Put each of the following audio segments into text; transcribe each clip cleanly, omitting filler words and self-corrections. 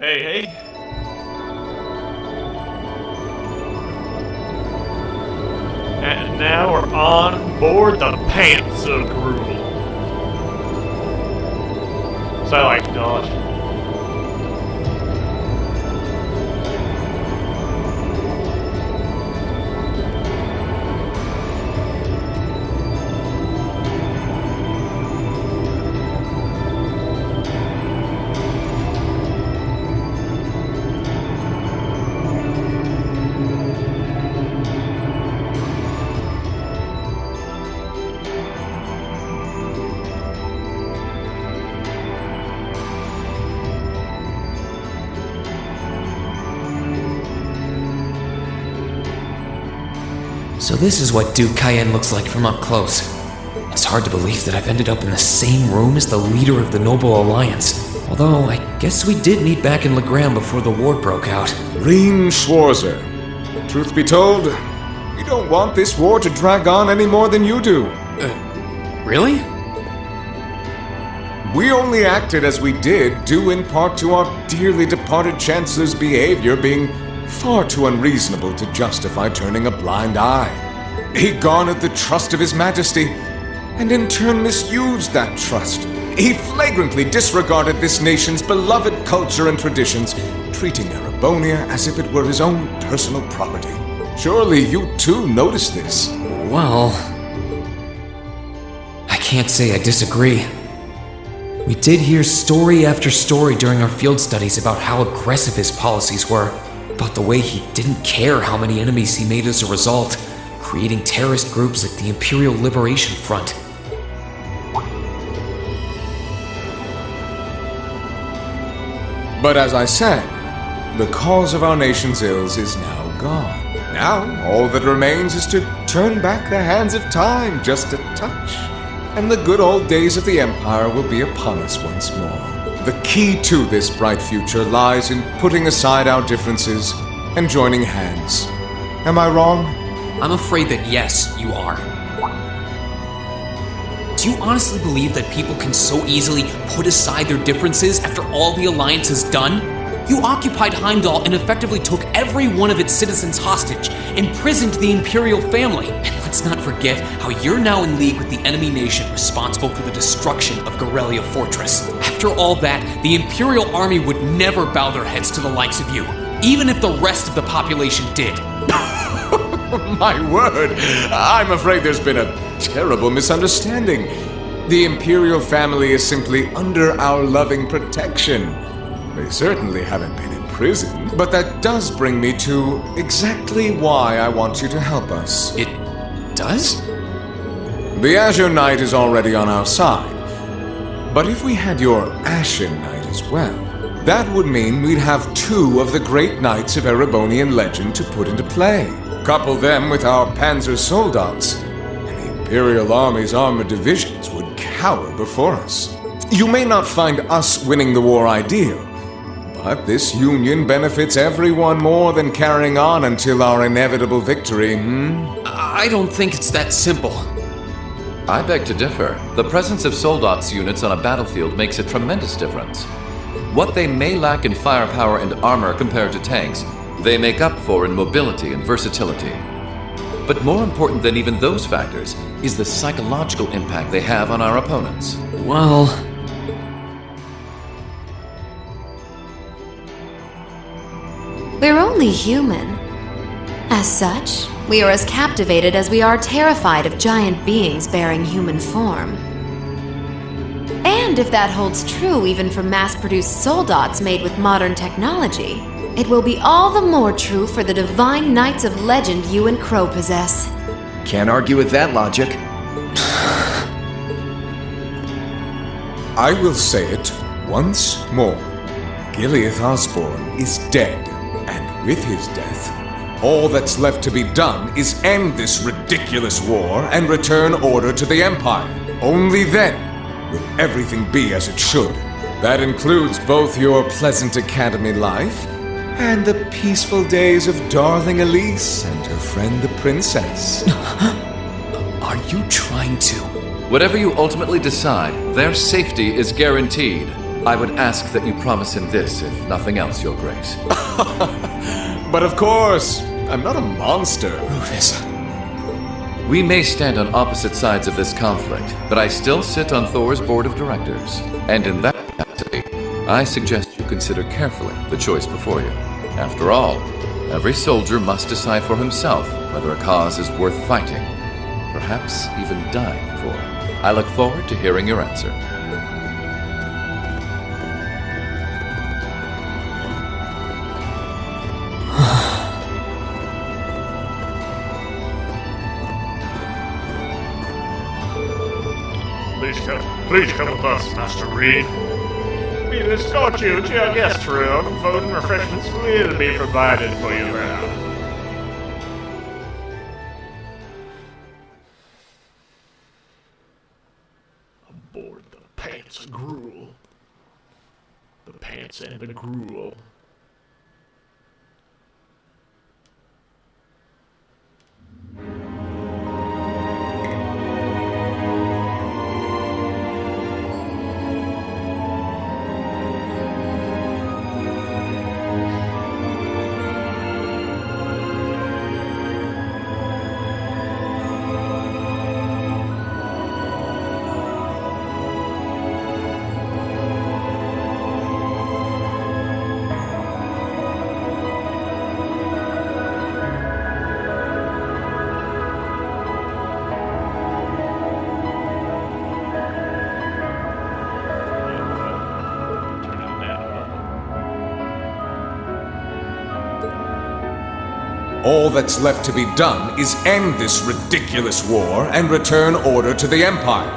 Hey. And now we're on board the Panzergruel. So I like to call it. So this is what Duke Cayenne looks like from up close. It's hard to believe that I've ended up in the same room as the leader of the Noble Alliance. Although, I guess we did meet back in Legram before the war broke out. Rean Schwarzer. Truth be told, we don't want this war to drag on any more than you do. Really? We only acted as we did due in part to our dearly departed Chancellor's behavior being far too unreasonable to justify turning a blind eye. He garnered the trust of His Majesty, and in turn misused that trust. He flagrantly disregarded this nation's beloved culture and traditions, treating Erebonia as if it were his own personal property. Surely you too noticed this. Well, I can't say I disagree. We did hear story after story during our field studies about how aggressive his policies were, about the way he didn't care how many enemies he made as a result, creating terrorist groups like the Imperial Liberation Front. But as I said, the cause of our nation's ills is now gone. Now, all that remains is to turn back the hands of time just a touch, and the good old days of the Empire will be upon us once more. The key to this bright future lies in putting aside our differences and joining hands. Am I wrong? I'm afraid that yes, you are. Do you honestly believe that people can so easily put aside their differences after all the Alliance has done? You occupied Heimdall and effectively took every one of its citizens hostage, imprisoned the Imperial family, and let's not forget how you're now in league with the enemy nation responsible for the destruction of Gorelia Fortress. After all that, the Imperial army would never bow their heads to the likes of you, even if the rest of the population did. My word, I'm afraid there's been a terrible misunderstanding. The Imperial family is simply under our loving protection. They certainly haven't been imprisoned, but that does bring me to exactly why I want you to help us. It does? The Azure Knight is already on our side, but if we had your Ashen Knight as well, that would mean we'd have two of the great knights of Erebonian legend to put into play. Couple them with our Panzer Soldats, and the Imperial Army's armored divisions would cower before us. You may not find us winning the war ideal, but this union benefits everyone more than carrying on until our inevitable victory, I don't think it's that simple. I beg to differ. The presence of Soldats units on a battlefield makes a tremendous difference. What they may lack in firepower and armor compared to tanks, they make up for in mobility and versatility. But more important than even those factors is the psychological impact they have on our opponents. Well, we're only human. As such, we are as captivated as we are terrified of giant beings bearing human form. And if that holds true even for mass-produced soldats made with modern technology, it will be all the more true for the divine knights of legend you and Crow possess. Can't argue with that logic. I will say it once more. Gileath Osborne is dead, and with his death, all that's left to be done is end this ridiculous war and return order to the Empire. Only then will everything be as it should. That includes both your pleasant academy life and the peaceful days of darling Elise and her friend the princess. are you trying to? Whatever you ultimately decide, their safety is guaranteed. I would ask that you promise him this, if nothing else, Your Grace. But of course, I'm not a monster. Rufus. We may stand on opposite sides of this conflict, but I still sit on Thor's board of directors. And in that capacity, I suggest you consider carefully the choice before you. After all, every soldier must decide for himself whether a cause is worth fighting, perhaps even dying for. I look forward to hearing your answer. Please come with us, Master Reed. We'll escort you to your guest room. Food and refreshments will be provided for you there. Aboard the Pants Gruel. The Pants and the Gruel. All that's left to be done is end this ridiculous war and return order to the Empire.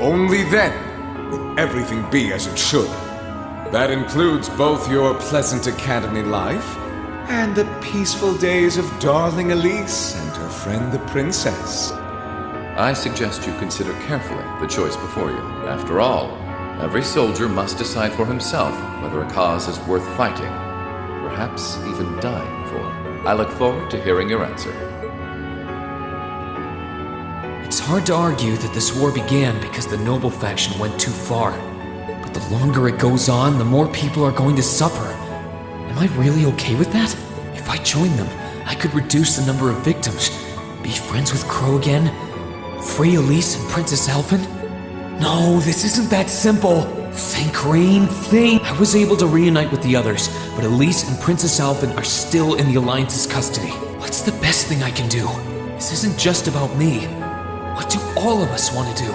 Only then will everything be as it should. That includes both your pleasant academy life and the peaceful days of darling Elise and her friend the princess. I suggest you consider carefully the choice before you. After all, every soldier must decide for himself whether a cause is worth fighting, perhaps even dying for. I look forward to hearing your answer. It's hard to argue that this war began because the noble faction went too far. But the longer it goes on, the more people are going to suffer. Am I really okay with that? If I join them, I could reduce the number of victims, be friends with Crow again, free Elise and Princess Elfin. No, this isn't that simple. Think, Rain, think. I was able to reunite with the others, but Elise and Princess Elfin are still in the Alliance's custody. What's the best thing I can do? This isn't just about me. What do all of us want to do?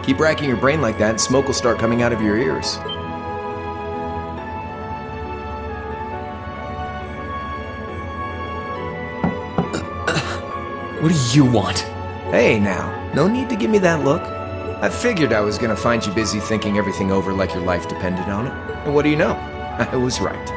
Keep racking your brain like that, and smoke will start coming out of your ears. What do you want? Hey now, no need to give me that look. I figured I was gonna find you busy thinking everything over like your life depended on it. And what do you know? I was right.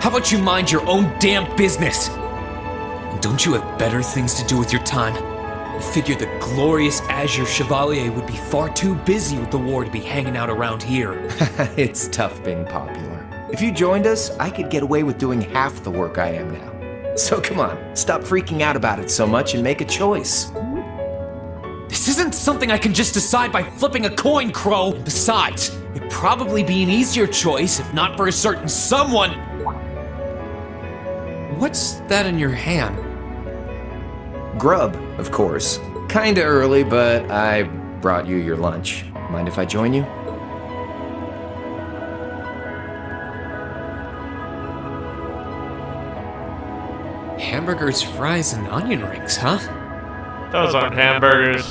How about you mind your own damn business? And don't you have better things to do with your time? I figured the glorious Azure Chevalier would be far too busy with the war to be hanging out around here. It's tough being popular. If you joined us, I could get away with doing half the work I am now. So come on, stop freaking out about it so much and make a choice. This isn't something I can just decide by flipping a coin, Crow. Besides, it'd probably be an easier choice if not for a certain someone. What's that in your hand? Grub, of course. Kinda early, but I brought you your lunch. Mind if I join you? Hamburgers, fries, and onion rings, huh? Those aren't hamburgers.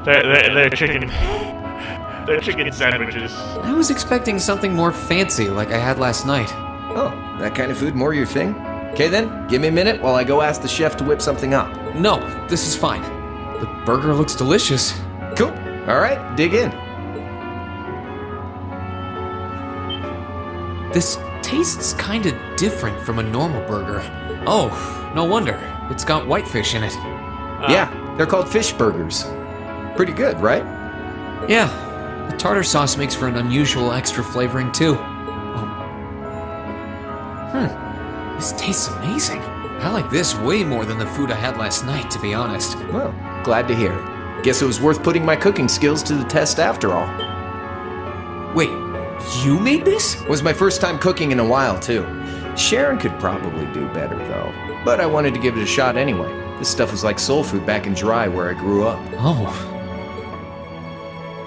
They're chicken. They're chicken sandwiches. I was expecting something more fancy like I had last night. Oh, that kind of food more your thing? Okay then, give me a minute while I go ask the chef to whip something up. No, this is fine. The burger looks delicious. Cool. Alright, dig in. This tastes kinda different from a normal burger. Oh, no wonder. It's got whitefish in it. Yeah, they're called fish burgers. Pretty good, right? Yeah, The tartar sauce makes for an unusual extra flavoring, too. This tastes amazing. I like this way more than the food I had last night, to be honest. Well, glad to hear it. Guess it was worth putting my cooking skills to the test after all. Wait, you made this? Was my first time cooking in a while, too. Sharon could probably do better, though. But I wanted to give it a shot anyway. This stuff was like soul food back in Dry, where I grew up. Oh.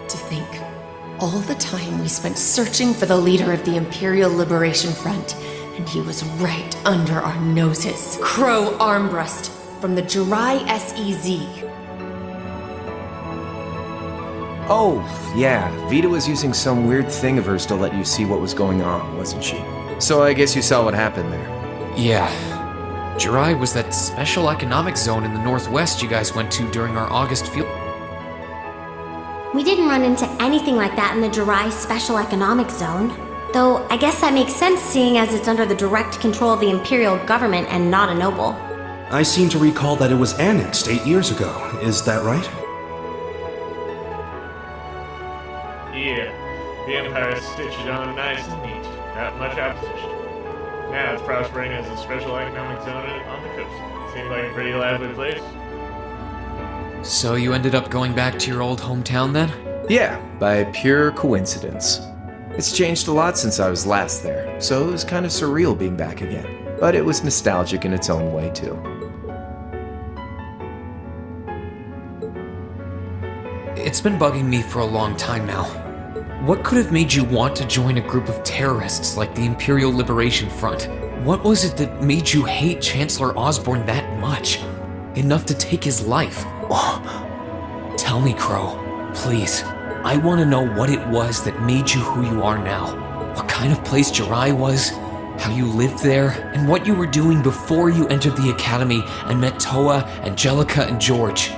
To think, all the time we spent searching for the leader of the Imperial Liberation Front, and he was right under our noses. Crow Armbrust from the Jirai SEZ. Oh, yeah. Vita was using some weird thing of hers to let you see what was going on, wasn't she? So I guess you saw what happened there. Yeah. Jirai was that special economic zone in the northwest you guys went to during our August field. We didn't run into anything like that in the Jirai Special Economic Zone. Though, I guess that makes sense seeing as it's under the direct control of the Imperial government and not a noble. I seem to recall that it was annexed 8 years ago. Is that right? Yeah, the Empire stitched it on nice and neat. Not much opposition. Now it's prospering as a special economic zone on the coast. Seems like a pretty lively place. So you ended up going back to your old hometown then? Yeah, by pure coincidence. It's changed a lot since I was last there, so it was kind of surreal being back again. But it was nostalgic in its own way, too. It's been bugging me for a long time now. What could have made you want to join a group of terrorists like the Imperial Liberation Front? What was it that made you hate Chancellor Osborne that much? Enough to take his life? Tell me, Crow. Please. I want to know what it was that made you who you are now. What kind of place Jirai was, how you lived there, and what you were doing before you entered the academy and met Toa, Angelica, and George.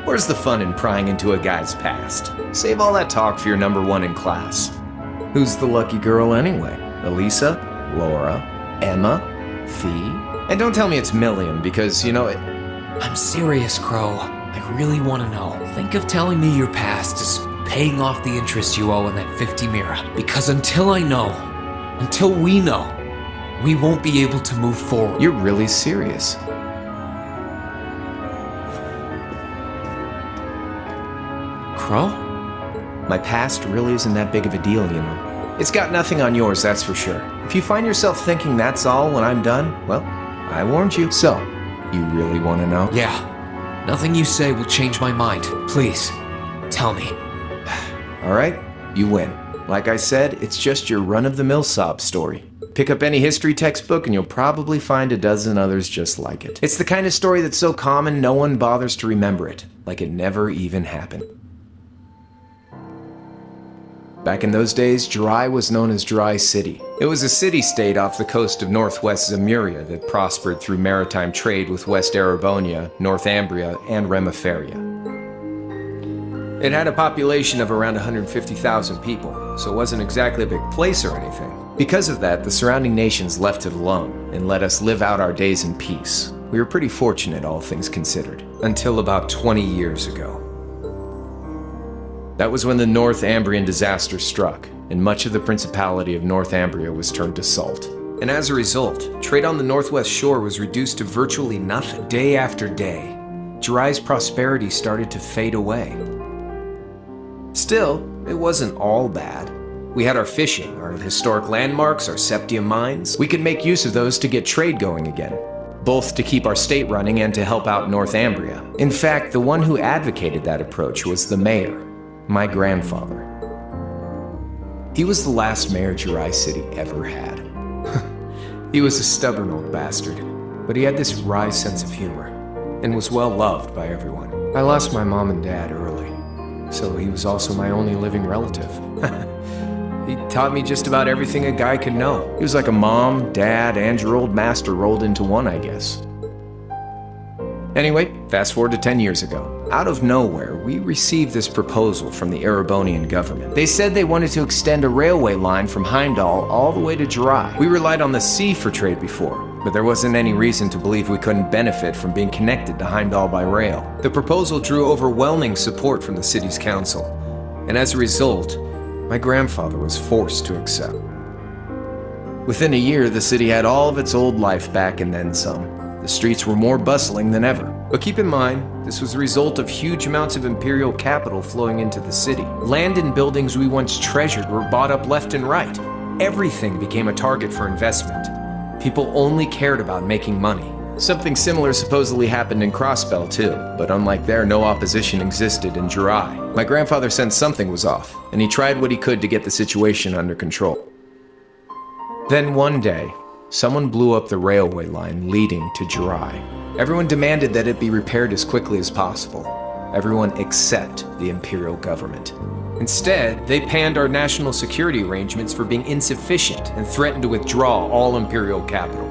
Where's the fun in prying into a guy's past? Save all that talk for your number one in class. Who's the lucky girl anyway? Elisa? Laura? Emma? Fee? And don't tell me it's Million, because, you know, I'm serious, Crow. I really want to know. Think of telling me your past as paying off the interest you owe in that 50 Mira. Because until I know, until we know, we won't be able to move forward. You're really serious. Crow? My past really isn't that big of a deal, you know. It's got nothing on yours, that's for sure. If you find yourself thinking that's all when I'm done, well, I warned you. So, you really want to know? Yeah. Nothing you say will change my mind. Please, tell me. All right, you win. Like I said, it's just your run-of-the-mill sob story. Pick up any history textbook and you'll probably find a dozen others just like it. It's the kind of story that's so common no one bothers to remember it, like it never even happened. Back in those days, Jirai was known as Jirai City. It was a city-state off the coast of northwest Zemuria that prospered through maritime trade with West Erebonia, Northumbria, and Remiferia. It had a population of around 150,000 people, so it wasn't exactly a big place or anything. Because of that, the surrounding nations left it alone and let us live out our days in peace. We were pretty fortunate, all things considered, until about 20 years ago. That was when the Northumbrian disaster struck, and much of the Principality of Northumbria was turned to salt. And as a result, trade on the northwest shore was reduced to virtually nothing. Day after day, Jirai's prosperity started to fade away. Still, it wasn't all bad. We had our fishing, our historic landmarks, our septium mines. We could make use of those to get trade going again, both to keep our state running and to help out Northumbria. In fact, the one who advocated that approach was the mayor, my grandfather. He was the last mayor Jirai City ever had. He was a stubborn old bastard, but he had this wry sense of humor, and was well loved by everyone. I lost my mom and dad early, so he was also my only living relative. He taught me just about everything a guy could know. He was like a mom, dad, and your old master rolled into one, I guess. Anyway, fast forward to 10 years ago. Out of nowhere, we received this proposal from the Erebonian government. They said they wanted to extend a railway line from Heimdall all the way to Jirai. We relied on the sea for trade before, but there wasn't any reason to believe we couldn't benefit from being connected to Heimdall by rail. The proposal drew overwhelming support from the city's council, and as a result, my grandfather was forced to accept. Within a year, the city had all of its old life back and then some. The streets were more bustling than ever. But keep in mind, this was the result of huge amounts of imperial capital flowing into the city. Land and buildings we once treasured were bought up left and right. Everything became a target for investment. People only cared about making money. Something similar supposedly happened in Crossbell too, but unlike there, no opposition existed in Jirai. My grandfather sensed something was off, and he tried what he could to get the situation under control. Then one day, someone blew up the railway line leading to Jirai. Everyone demanded that it be repaired as quickly as possible. Everyone except the Imperial government. Instead, they panned our national security arrangements for being insufficient and threatened to withdraw all Imperial capital.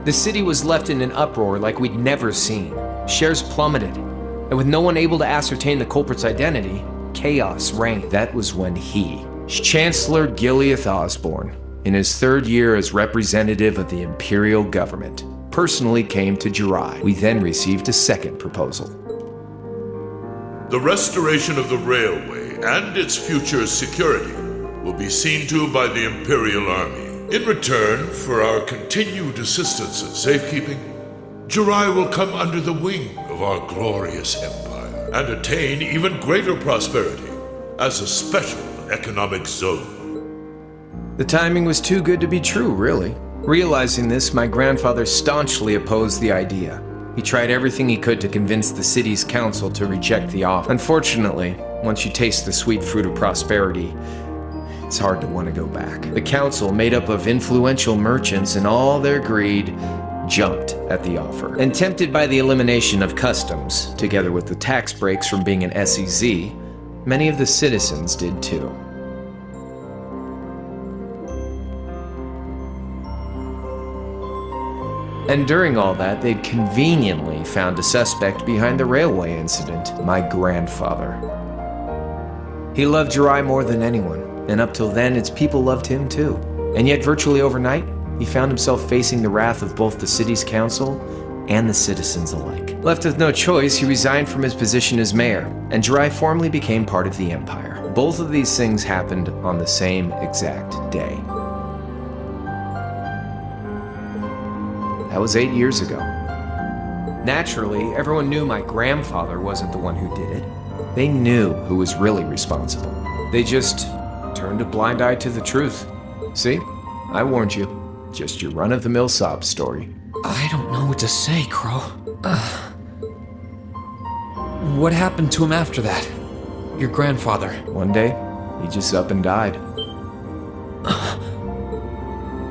The city was left in an uproar like we'd never seen. Shares plummeted, and with no one able to ascertain the culprit's identity, chaos reigned. That was when he, Chancellor Gileath Osborne, in his third year as representative of the Imperial government, personally came to Jirai. We then received a second proposal. The restoration of the railway and its future security will be seen to by the Imperial Army. In return for our continued assistance in safekeeping, Jirai will come under the wing of our glorious empire and attain even greater prosperity as a special economic zone. The timing was too good to be true, really. Realizing this, my grandfather staunchly opposed the idea. He tried everything he could to convince the city's council to reject the offer. Unfortunately, once you taste the sweet fruit of prosperity, it's hard to want to go back. The council, made up of influential merchants and all their greed, jumped at the offer. And tempted by the elimination of customs, together with the tax breaks from being an SEZ, many of the citizens did too. And during all that, they'd conveniently found a suspect behind the railway incident, my grandfather. He loved Jirai more than anyone, and up till then, its people loved him too. And yet, virtually overnight, he found himself facing the wrath of both the city's council and the citizens alike. Left with no choice, he resigned from his position as mayor, and Jirai formally became part of the empire. Both of these things happened on the same exact day. That was 8 years ago. Naturally, everyone knew my grandfather wasn't the one who did it. They knew who was really responsible. They just turned a blind eye to the truth. See? I warned you. Just your run-of-the-mill sob story. I don't know what to say, Crow. What happened to him after that? Your grandfather. One day, he just up and died.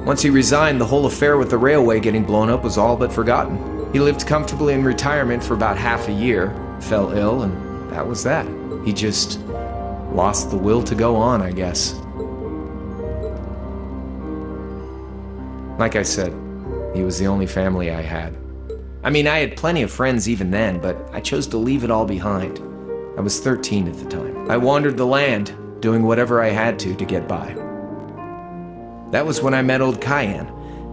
Once he resigned, the whole affair with the railway getting blown up was all but forgotten. He lived comfortably in retirement for about half a year, fell ill, and that was that. He just lost the will to go on, I guess. Like I said, he was the only family I had. I mean, I had plenty of friends even then, but I chose to leave it all behind. I was 13 at the time. I wandered the land, doing whatever I had to get by. That was when I met old Cayenne,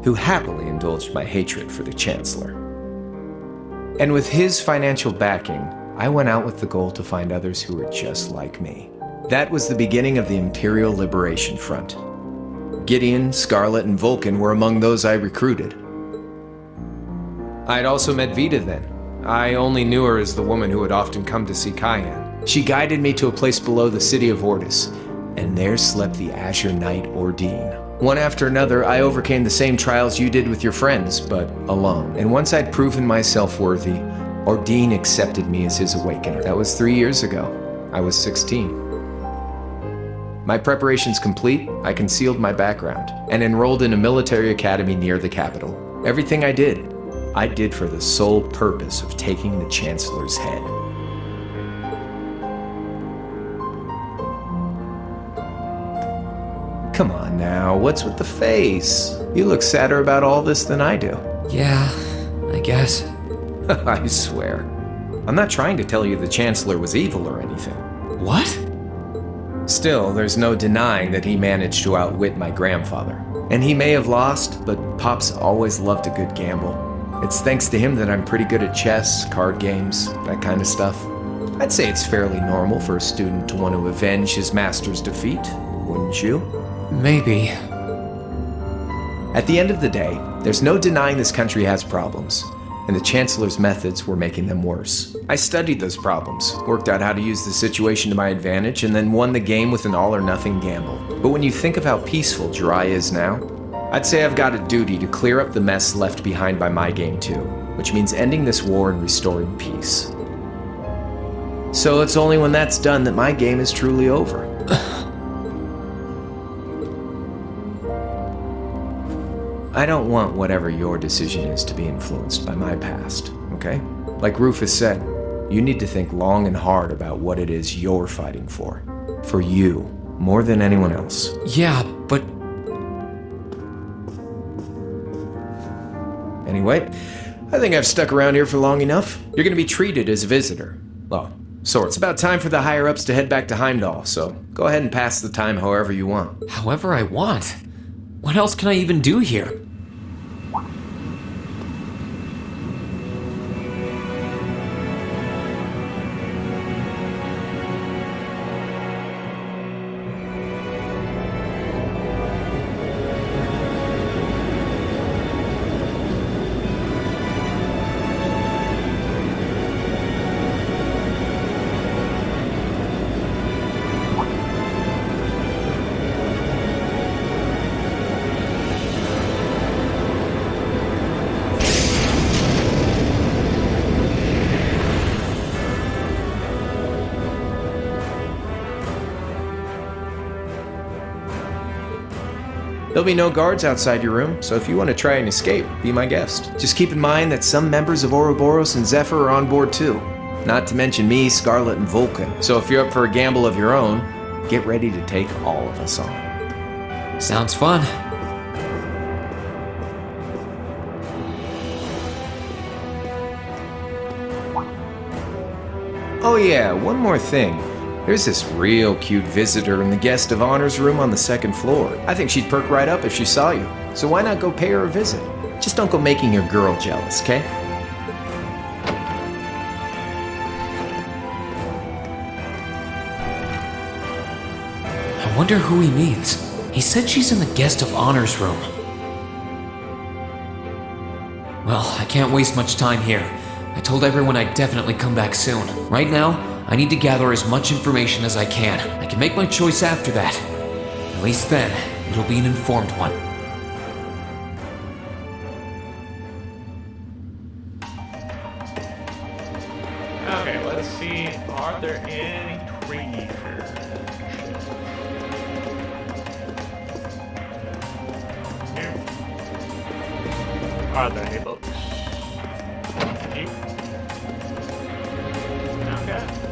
who happily indulged my hatred for the Chancellor. And with his financial backing, I went out with the goal to find others who were just like me. That was the beginning of the Imperial Liberation Front. Gideon, Scarlet, and Vulcan were among those I recruited. I had also met Vita then. I only knew her as the woman who would often come to see Cayenne. She guided me to a place below the city of Ortis, and there slept the Azure Knight Ordine. One after another, I overcame the same trials you did with your friends, but alone. And once I'd proven myself worthy, Ordine accepted me as his awakener. That was 3 years ago. I was 16. My preparations complete, I concealed my background and enrolled in a military academy near the capital. Everything I did for the sole purpose of taking the Chancellor's head. Come on now, what's with the face? You look sadder about all this than I do. Yeah, I guess. I swear. I'm not trying to tell you the Chancellor was evil or anything. What? Still, there's no denying that he managed to outwit my grandfather. And he may have lost, but Pops always loved a good gamble. It's thanks to him that I'm pretty good at chess, card games, that kind of stuff. I'd say it's fairly normal for a student to want to avenge his master's defeat, wouldn't you? Maybe. At the end of the day, there's no denying this country has problems, and the Chancellor's methods were making them worse. I studied those problems, worked out how to use the situation to my advantage, and then won the game with an all-or-nothing gamble. But when you think of how peaceful Jirai is now, I'd say I've got a duty to clear up the mess left behind by my game too, which means ending this war and restoring peace. So it's only when that's done that my game is truly over. I don't want whatever your decision is to be influenced by my past, okay? Like Rufus said, you need to think long and hard about what it is you're fighting for. For you, more than anyone else. Yeah, but... Anyway, I think I've stuck around here for long enough. You're gonna be treated as a visitor. Well, sort. It's about time for the higher-ups to head back to Heimdall, so go ahead and pass the time however you want. However I want? What else can I even do here? There'll be no guards outside your room, so if you want to try and escape, be my guest. Just keep in mind that some members of Ouroboros and Zephyr are on board too. Not to mention me, Scarlet, and Vulcan. So if you're up for a gamble of your own, get ready to take all of us on. Sounds fun. Oh yeah, one more thing. There's this real cute visitor in the guest of honors room on the second floor. I think she'd perk right up if she saw you. So why not go pay her a visit? Just don't go making your girl jealous, okay? I wonder who he means. He said she's in the guest of honors room. Well, I can't waste much time here. I told everyone I'd definitely come back soon. Right now, I need to gather as much information as I can. I can make my choice after that. At least then, it'll be an informed one. Okay, let's see. Are there any creatures? Here. Are there any books? Here. Okay.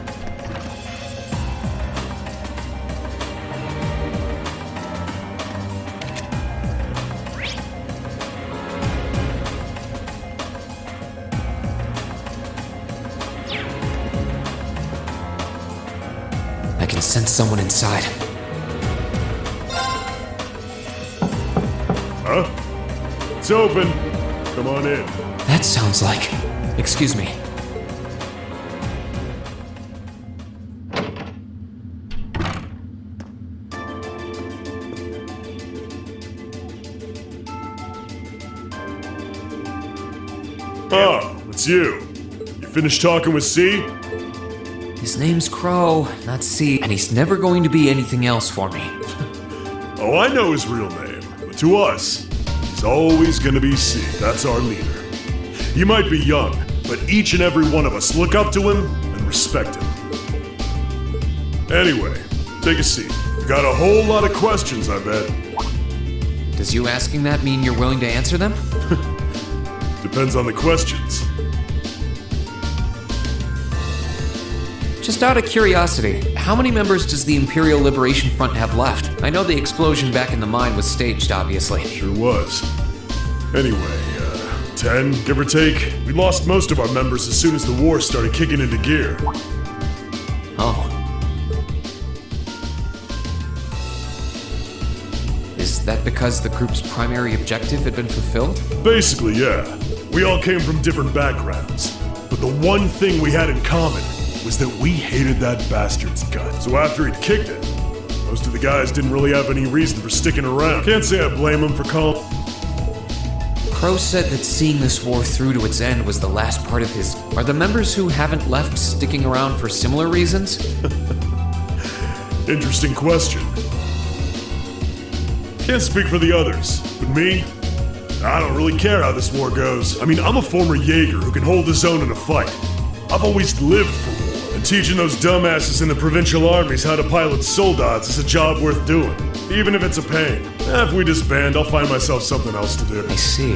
I can sense someone inside. Huh? It's open. Come on in. That sounds like... Excuse me. Oh, it's you. You finished talking with C? His name's Crow, not C, and he's never going to be anything else for me. Oh, I know his real name, but to us, he's always gonna be C. That's our leader. You might be young, but each and every one of us look up to him and respect him. Anyway, take a seat. You got a whole lot of questions, I bet. Does you asking that mean you're willing to answer them? Depends on the questions. Just out of curiosity, how many members does the Imperial Liberation Front have left? I know the explosion back in the mine was staged, obviously. Sure was. Anyway, 10, give or take. We lost most of our members as soon as the war started kicking into gear. Oh. Is that because the group's primary objective had been fulfilled? Basically, yeah. We all came from different backgrounds. But the one thing we had in common was that we hated that bastard's guts. So after he'd kicked it, most of the guys didn't really have any reason for sticking around. Can't say I blame him for calling. Crow said that seeing this war through to its end was the last part of his... Are the members who haven't left sticking around for similar reasons? Interesting question. Can't speak for the others, but me, I don't really care how this war goes. I mean, I'm a former Jaeger who can hold his own in a fight. I've always lived for war, and teaching those dumbasses in the provincial armies how to pilot soldats is a job worth doing, even if it's a pain. If we disband, I'll find myself something else to do. I see.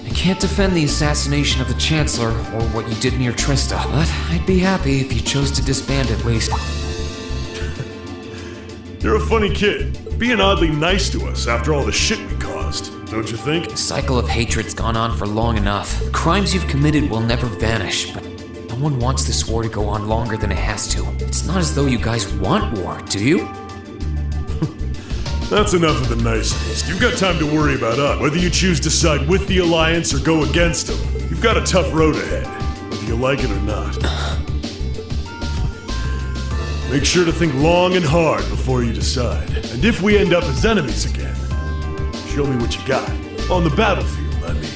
I can't defend the assassination of the Chancellor or what you did near Trista, but I'd be happy if you chose to disband at least. You're a funny kid, being oddly nice to us after all the shit we caused, don't you think? The cycle of hatred's gone on for long enough. Crimes you've committed will never vanish, but no one wants this war to go on longer than it has to. It's not as though you guys want war, do you? That's enough of the niceties. You've got time to worry about us. Whether you choose to side with the Alliance or go against them, you've got a tough road ahead, whether you like it or not. Make sure to think long and hard before you decide. And if we end up as enemies again, show me what you got. On the battlefield, I mean.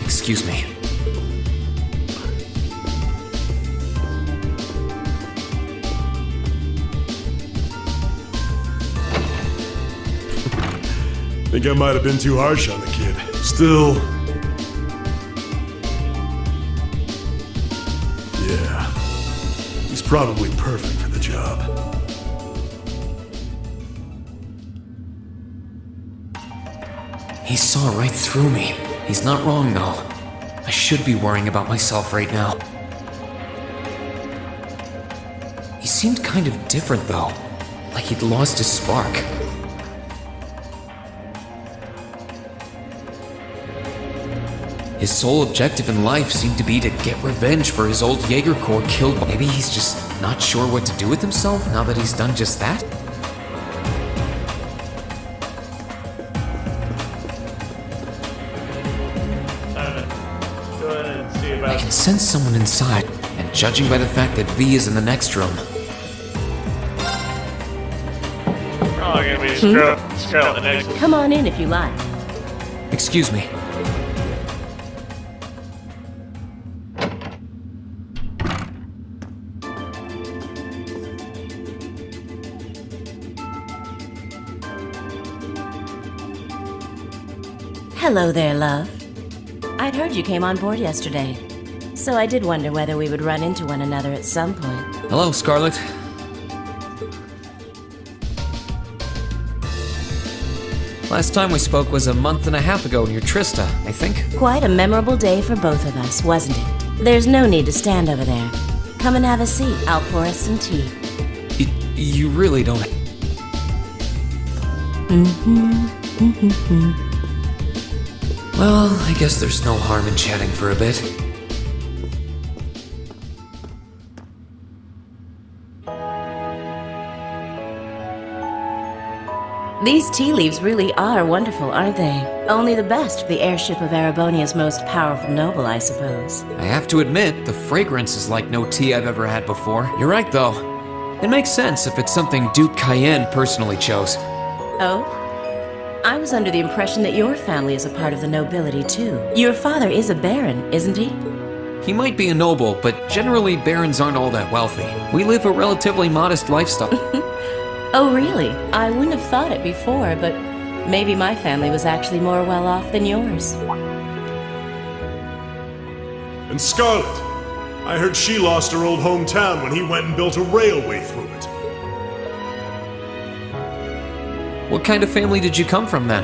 Excuse me. Think I might have been too harsh on the kid. Still... yeah. He's probably perfect for the job. He saw right through me. He's not wrong, though. I should be worrying about myself right now. He seemed kind of different, though. Like he'd lost his spark. His sole objective in life seemed to be to get revenge for his old Jaeger Corps killed. Maybe he's just not sure what to do with himself now that he's done just that? Go ahead and see I about... can sense someone inside, and judging by the fact that V is in the next room, Probably gonna be Scarlet the next one. Come on in if you like. excuse me. Hello there, love. I'd heard you came on board yesterday, so I did wonder whether we would run into one another at some point. Hello, Scarlet. Last time we spoke was a month and a half ago near Trista, I think. Quite a memorable day for both of us, wasn't it? There's no need to stand over there. Come and have a seat. I'll pour us some tea. You really don't... Well, I guess there's no harm in chatting for a bit. These tea leaves really are wonderful, aren't they? Only the best for the airship of Erebonia's most powerful noble, I suppose. I have to admit, the fragrance is like no tea I've ever had before. You're right, though. It makes sense if it's something Duke Cayenne personally chose. Oh? I was under the impression that your family is a part of the nobility, too. Your father is a baron, isn't he? He might be a noble, but generally barons aren't all that wealthy. We live a relatively modest lifestyle. Oh, really? I wouldn't have thought it before, but maybe my family was actually more well off than yours. And Scarlet, I heard she lost her old hometown when he went and built a railway through it. What kind of family did you come from, then?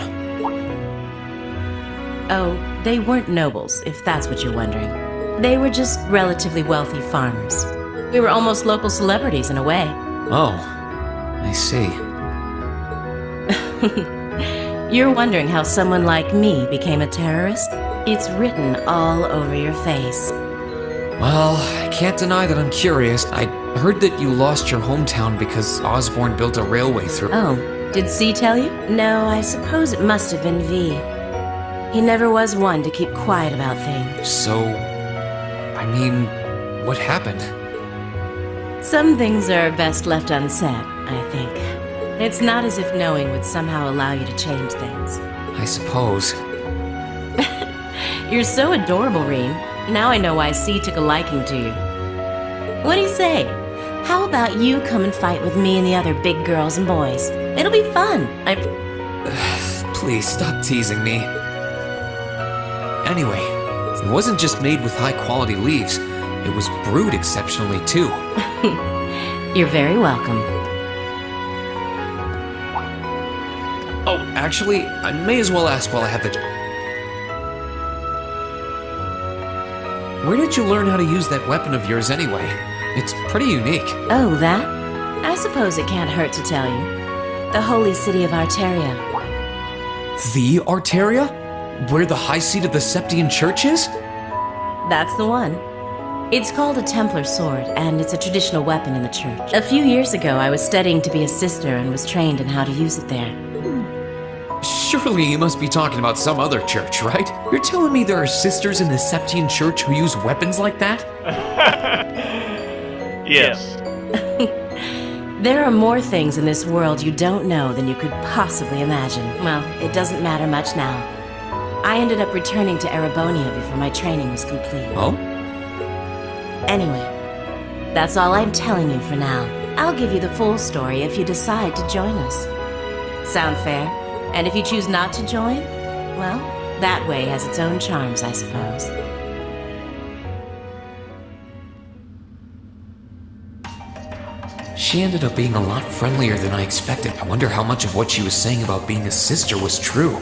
Oh, they weren't nobles, if that's what you're wondering. They were just relatively wealthy farmers. We were almost local celebrities in a way. Oh, I see. You're wondering how someone like me became a terrorist? It's written all over your face. Well, I can't deny that I'm curious. I heard that you lost your hometown because Osborn built a railway through... Oh, did C tell you? No, I suppose it must have been V. He never was one to keep quiet about things. So, I mean, what happened? Some things are best left unsaid, I think. It's not as if knowing would somehow allow you to change things. I suppose. You're so adorable, Rean. Now I know why C took a liking to you. What do you say? How about you come and fight with me and the other big girls and boys? It'll be fun. Please stop teasing me. Anyway, it wasn't just made with high-quality leaves. It was brewed exceptionally, too. You're very welcome. Oh, actually, I may as well ask while I have the... Where did you learn how to use that weapon of yours anyway? It's pretty unique. Oh, that? I suppose it can't hurt to tell you. The holy city of Arteria. The Arteria? Where the high seat of the Septian Church is? That's the one. It's called a Templar sword, and it's a traditional weapon in the church. A few years ago, I was studying to be a sister and was trained in how to use it there. Surely you must be talking about some other church, right? You're telling me there are sisters in the Septian Church who use weapons like that? Yes. There are more things in this world you don't know than you could possibly imagine. Well, it doesn't matter much now. I ended up returning to Erebonia before my training was complete. Oh? Anyway, that's all I'm telling you for now. I'll give you the full story if you decide to join us. Sound fair? And if you choose not to join, well, that way has its own charms, I suppose. She ended up being a lot friendlier than I expected. I wonder how much of what she was saying about being a sister was true.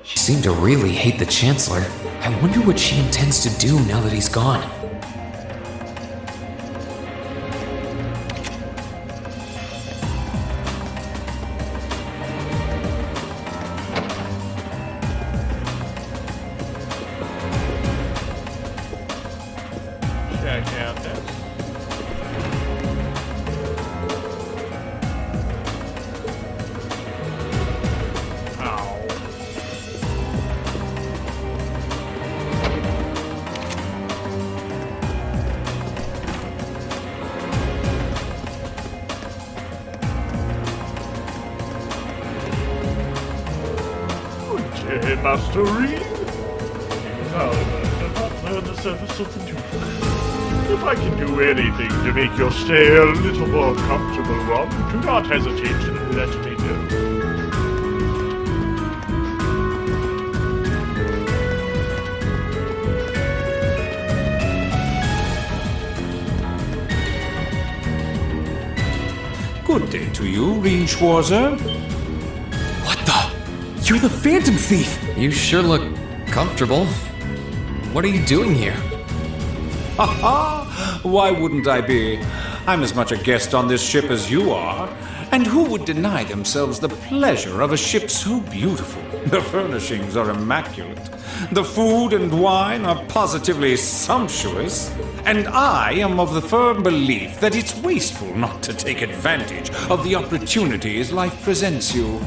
She seemed to really hate the Chancellor. I wonder what she intends to do now that he's gone. Check out this. Good day, Master Reed. However, I did not learn the service of the Duke. If I can do anything to make your stay a little more comfortable, Rob, do not hesitate to let me know. Good day to you, Rean Schwarzer. What the? You're the Phantom Thief! You sure look comfortable. What are you doing here? Ha ha! Why wouldn't I be? I'm as much a guest on this ship as you are. And who would deny themselves the pleasure of a ship so beautiful? The furnishings are immaculate. The food and wine are positively sumptuous. And I am of the firm belief that it's wasteful not to take advantage of the opportunities life presents you.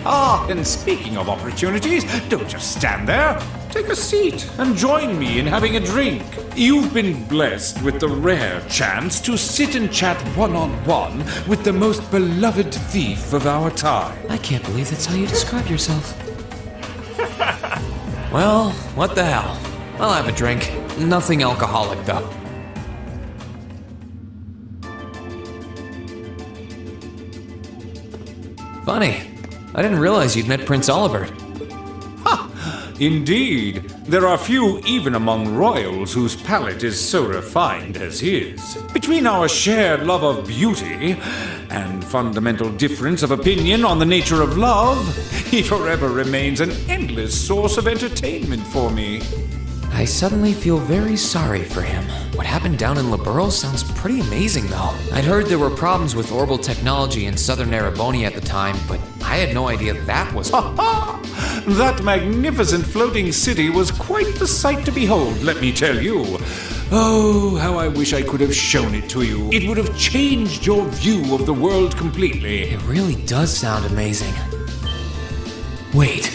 Ah, and speaking of opportunities, don't just stand there. Take a seat and join me in having a drink. You've been blessed with the rare chance to sit and chat one-on-one with the most beloved thief of our time. I can't believe that's how you describe yourself. Well, what the hell? I'll have a drink. Nothing alcoholic, though. Funny. I didn't realize you'd met Prince Olivert. Ha! Indeed. There are few even among royals whose palate is so refined as his. Between our shared love of beauty and fundamental difference of opinion on the nature of love, he forever remains an endless source of entertainment for me. I suddenly feel very sorry for him. What happened down in Liberl sounds pretty amazing, though. I'd heard there were problems with orbital technology in southern Erebonia at the time, but I had no idea that was... Ha ha! That magnificent floating city was quite the sight to behold, let me tell you. Oh, how I wish I could have shown it to you. It would have changed your view of the world completely. It really does sound amazing. Wait,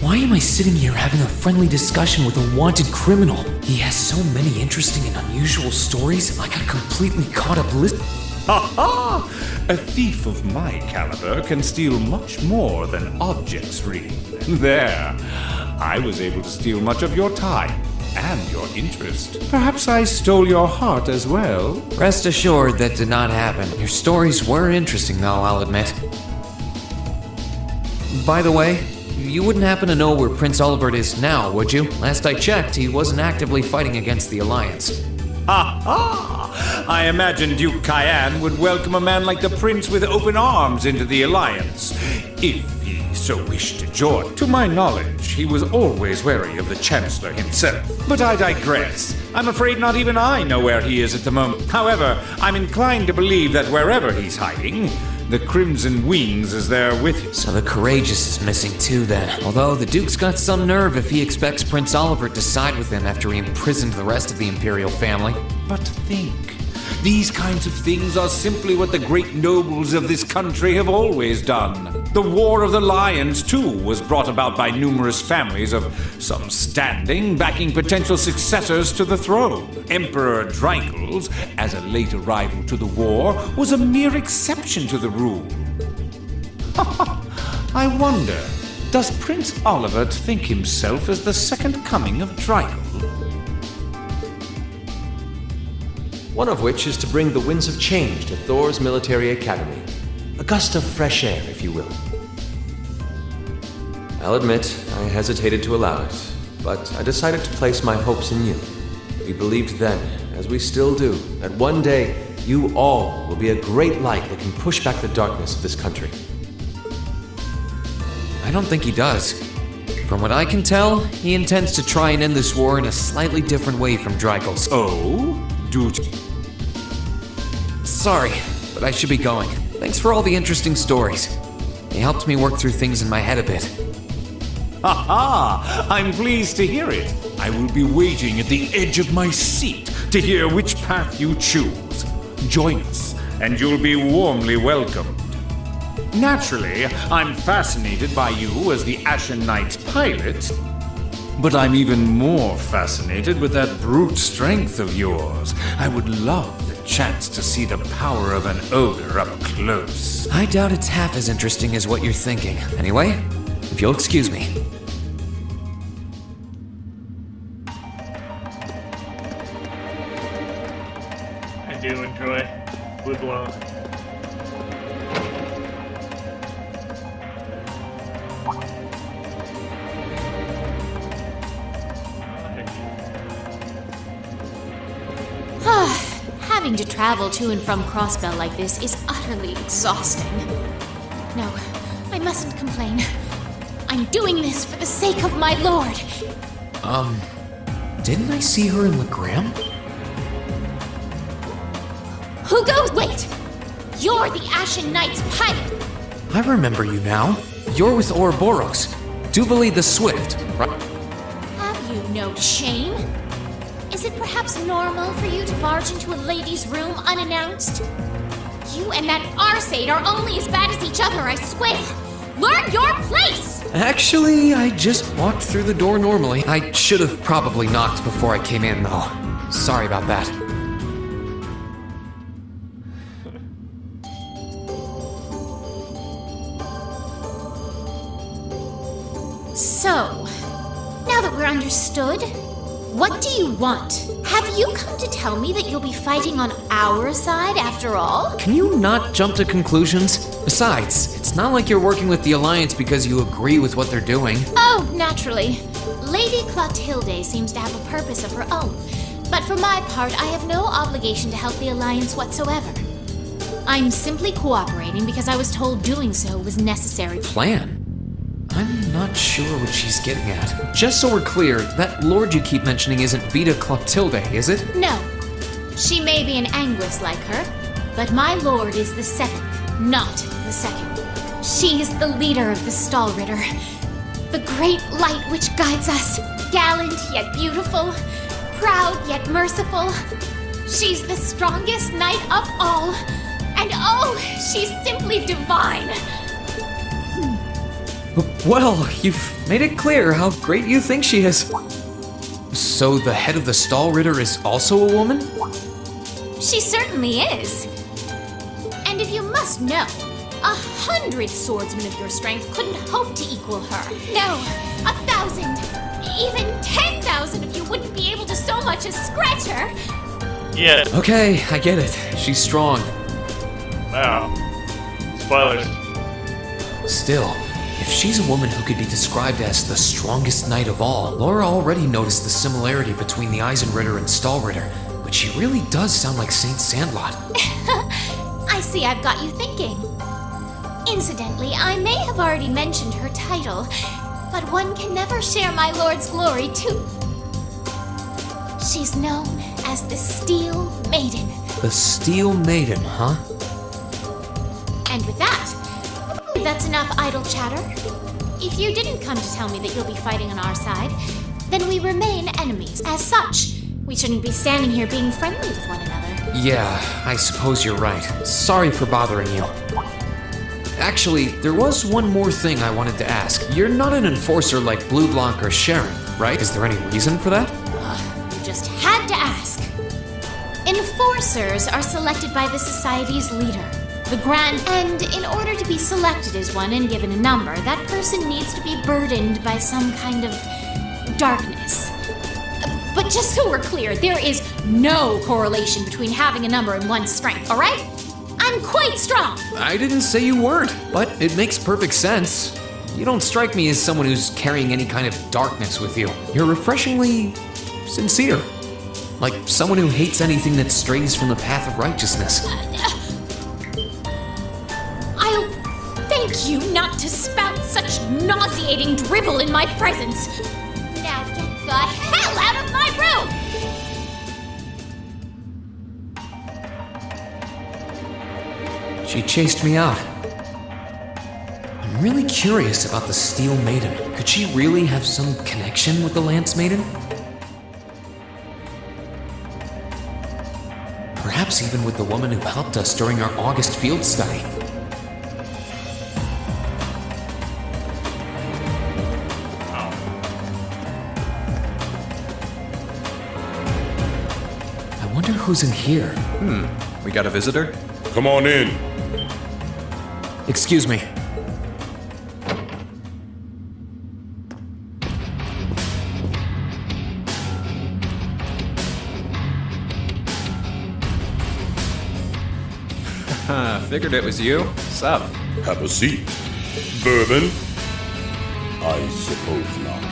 why am I sitting here having a friendly discussion with a wanted criminal? He has so many interesting and unusual stories, I got completely caught up listening. Ha ha! A thief of my caliber can steal much more than objects read. There. I was able to steal much of your time and your interest. Perhaps I stole your heart as well. Rest assured that did not happen. Your stories were interesting, though, I'll admit. By the way, you wouldn't happen to know where Prince Olivert is now, would you? Last I checked, he wasn't actively fighting against the Alliance. Ha ha! I imagine Duke Cayenne would welcome a man like the Prince with open arms into the Alliance, if he so wished to join. To my knowledge, he was always wary of the Chancellor himself. But I digress. I'm afraid not even I know where he is at the moment. However, I'm inclined to believe that wherever he's hiding, the Crimson Wings is there with him. So the Courageous is missing too, then. Although the Duke's got some nerve if he expects Prince Olivert to side with him after he imprisoned the rest of the Imperial family. But think. These kinds of things are simply what the great nobles of this country have always done. The War of the Lions, too, was brought about by numerous families of some standing backing potential successors to the throne. Emperor Dreichels, as a late arrival to the war, was a mere exception to the rule. I wonder, does Prince Olivert think himself as the second coming of Dreichel? One of which is to bring the winds of change to Thor's military academy. A gust of fresh air, if you will. I'll admit, I hesitated to allow it, but I decided to place my hopes in you. We believed then, as we still do, that one day you all will be a great light that can push back the darkness of this country. I don't think he does. From what I can tell, he intends to try and end this war in a slightly different way from Dreichels. Oh? Sorry, but I should be going. Thanks for all the interesting stories. They helped me work through things in my head a bit. Ha ha! I'm pleased to hear it. I will be waiting at the edge of my seat to hear which path you choose. Join us, and you'll be warmly welcomed. Naturally, I'm fascinated by you as the Ashen Knight's pilot, but I'm even more fascinated with that brute strength of yours. I would love the chance to see the power of an ogre up close. I doubt it's half as interesting as what you're thinking. Anyway, if you'll excuse me. I do enjoy Blue Blown. Having to travel to and from Crossbell like this is utterly exhausting. No, I mustn't complain. I'm doing this for the sake of my lord. Didn't I see her in Legram? Who goes? Wait! You're the Ashen Knight's pilot! I remember you now. You're with Ouroboros. Duvali the Swift, right? Have you no shame? Is it perhaps normal for you to barge into a lady's room unannounced? You and that Arseid are only as bad as each other, I swear! Learn your place! Actually, I just walked through the door normally. I should have probably knocked before I came in, though. Sorry about that. So, now that we're understood, what do you want? Have you come to tell me that you'll be fighting on our side after all? Can you not jump to conclusions? Besides, it's not like you're working with the Alliance because you agree with what they're doing. Oh, naturally. Lady Clotilde seems to have a purpose of her own, but for my part, I have no obligation to help the Alliance whatsoever. I'm simply cooperating because I was told doing so was necessary. Plan? I'm not sure what she's getting at. Just so we're clear, that lord you keep mentioning isn't Vita Clotilde, is it? No. She may be an Anguis like her, but my lord is the seventh, not the second. She is the leader of the Stahlritter, the great light which guides us, gallant yet beautiful, proud yet merciful. She's the strongest knight of all. And oh, she's simply divine. Well, you've made it clear how great you think she is. So the head of the Stahlritter is also a woman? She certainly is. And if you must know, 100 swordsmen of your strength couldn't hope to equal her. No, 1,000, even 10,000 of you wouldn't be able to so much as scratch her. Yeah. Okay, I get it. She's strong. Wow. Spoilers. Still, if she's a woman who could be described as the strongest knight of all, Laura already noticed the similarity between the Eisenritter and Stahlritter, but she really does sound like Saint Sandlot. I see I've got you thinking. Incidentally, I may have already mentioned her title, but one can never share my lord's glory too. She's known as the Steel Maiden. The Steel Maiden, huh? And with that, that's enough idle chatter. If you didn't come to tell me that you'll be fighting on our side, then we remain enemies. As such, we shouldn't be standing here being friendly with one another. Yeah, I suppose you're right. Sorry for bothering you. Actually, there was one more thing I wanted to ask. You're not an enforcer like Blue Blanc or Sharon, right? Is there any reason for that? You just had to ask. Enforcers are selected by the society's leader, the Grand, and in order to be selected as one and given a number, that person needs to be burdened by some kind of darkness. But just so we're clear, there is no correlation between having a number and one's strength, all right? I'm quite strong. I didn't say you weren't, but it makes perfect sense. You don't strike me as someone who's carrying any kind of darkness with you. You're refreshingly sincere. Like someone who hates anything that strays from the path of righteousness. I'll thank you not to spout such nauseating drivel in my presence. Now get the hell out of my room! She chased me out. I'm really curious about the Steel Maiden. Could she really have some connection with the Lance Maiden? Perhaps even with the woman who helped us during our August field study. I wonder who's in here. We got a visitor? Come on in. Excuse me. Figured it was you. Sup? Have a seat. Bourbon? I suppose not.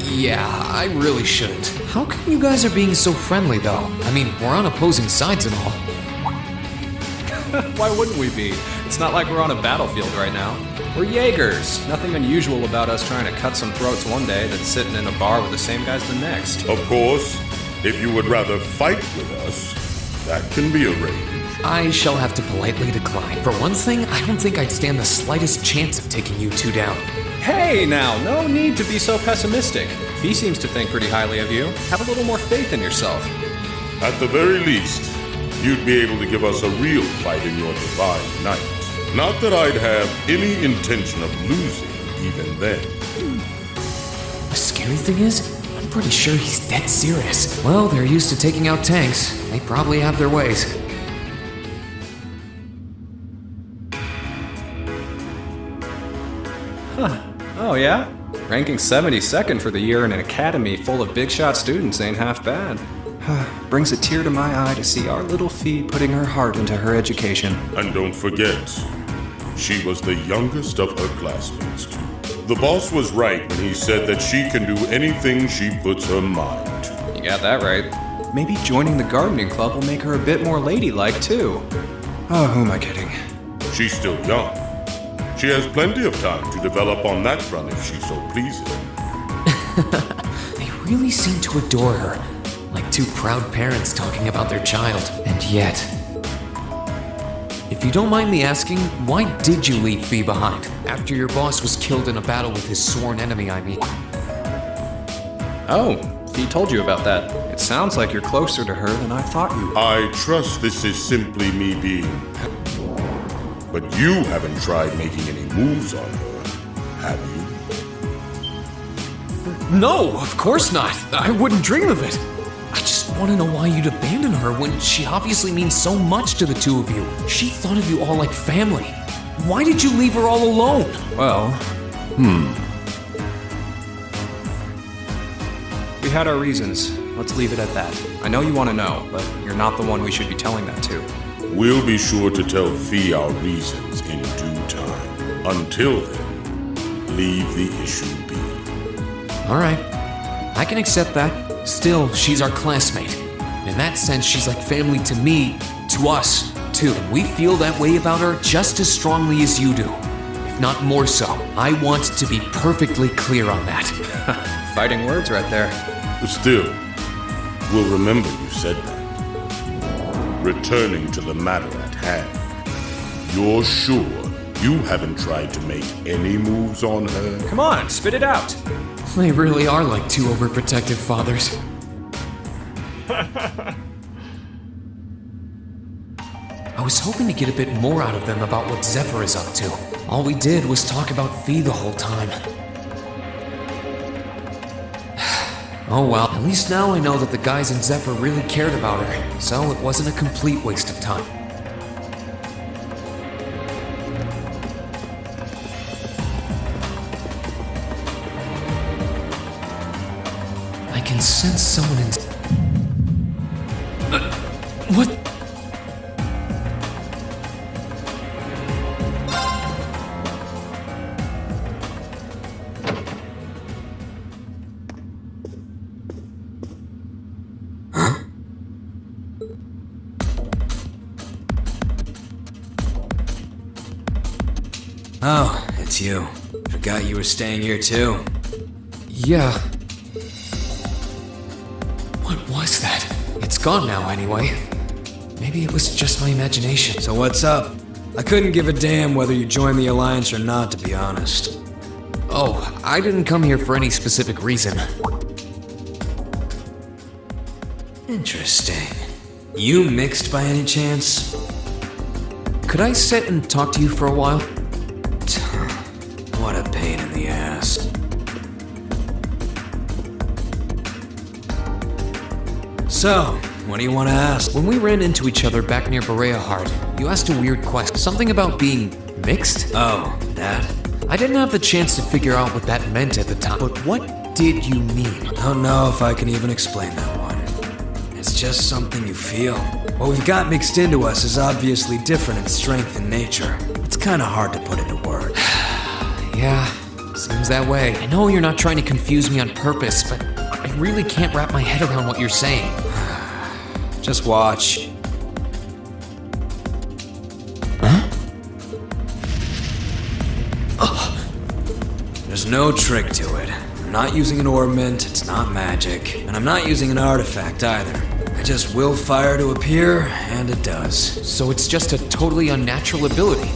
Yeah, I really shouldn't. How come you guys are being so friendly, though? I mean, we're on opposing sides and all. Why wouldn't we be? It's not like we're on a battlefield right now. We're Jaegers. Nothing unusual about us trying to cut some throats one day than sitting in a bar with the same guys the next. Of course, if you would rather fight with us, that can be arranged. I shall have to politely decline. For one thing, I don't think I'd stand the slightest chance of taking you two down. Hey now, no need to be so pessimistic. He seems to think pretty highly of you. Have a little more faith in yourself. At the very least, you'd be able to give us a real fight in your divine night. Not that I'd have any intention of losing even then. The scary thing is, I'm pretty sure he's dead serious. Well, they're used to taking out tanks. They probably have their ways. Oh yeah? Ranking 72nd for the year in an academy full of big shot students ain't half bad. Brings a tear to my eye to see our little Fee putting her heart into her education. And don't forget, she was the youngest of her classmates too. The boss was right when he said that she can do anything she puts her mind to. You got that right. Maybe joining the gardening club will make her a bit more ladylike too. Oh, who am I kidding? She's still young. She has plenty of time to develop on that front if she so pleases. They really seem to adore her, like two proud parents talking about their child. And yet... If you don't mind me asking, why did you leave Fee behind? After your boss was killed in a battle with his sworn enemy, I mean. Oh, Fee told you about that. It sounds like you're closer to her than I thought you were. I trust this is simply me being... But you haven't tried making any moves on her, have you? No, of course not. I wouldn't dream of it. I just want to know why you'd abandon her when she obviously means so much to the two of you. She thought of you all like family. Why did you leave her all alone? Well, we had our reasons. Let's leave it at that. I know you want to know, but you're not the one we should be telling that to. We'll be sure to tell Fee our reasons in due time. Until then, leave the issue be. All right, I can accept that. Still, she's our classmate. In that sense, she's like family to me, to us, too. And we feel that way about her just as strongly as you do, if not more so. I want to be perfectly clear on that. Fighting words right there. Still, we'll remember you said that. Returning to the matter at hand, you're sure you haven't tried to make any moves on her? Come on, spit it out. They really are like two overprotective fathers. I was hoping to get a bit more out of them about what Zephyr is up to. All we did was talk about Fee the whole time. Oh well, at least now I know that the guys in Zephyr really cared about her, so it wasn't a complete waste of time. I can sense someone in... what? Oh, it's you. Forgot you were staying here too. Yeah. What was that? It's gone now anyway. Maybe it was just my imagination. So what's up? I couldn't give a damn whether you joined the Alliance or not, to be honest. Oh, I didn't come here for any specific reason. Interesting. You mixed by any chance? Could I sit and talk to you for a while? What a pain in the ass. So, what do you want to ask? When we ran into each other back near Bereahard, you asked a weird question. Something about being mixed? Oh, that? I didn't have the chance to figure out what that meant at the time, but what did you mean? I don't know if I can even explain that one. It's just something you feel. What we've got mixed into us is obviously different in strength and nature. It's kind of hard to put into words. Yeah, seems that way. I know you're not trying to confuse me on purpose, but I really can't wrap my head around what you're saying. Just watch. Huh? There's no trick to it. I'm not using an ornament, it's not magic, and I'm not using an artifact either. I just will fire to appear, and it does. So it's just a totally unnatural ability?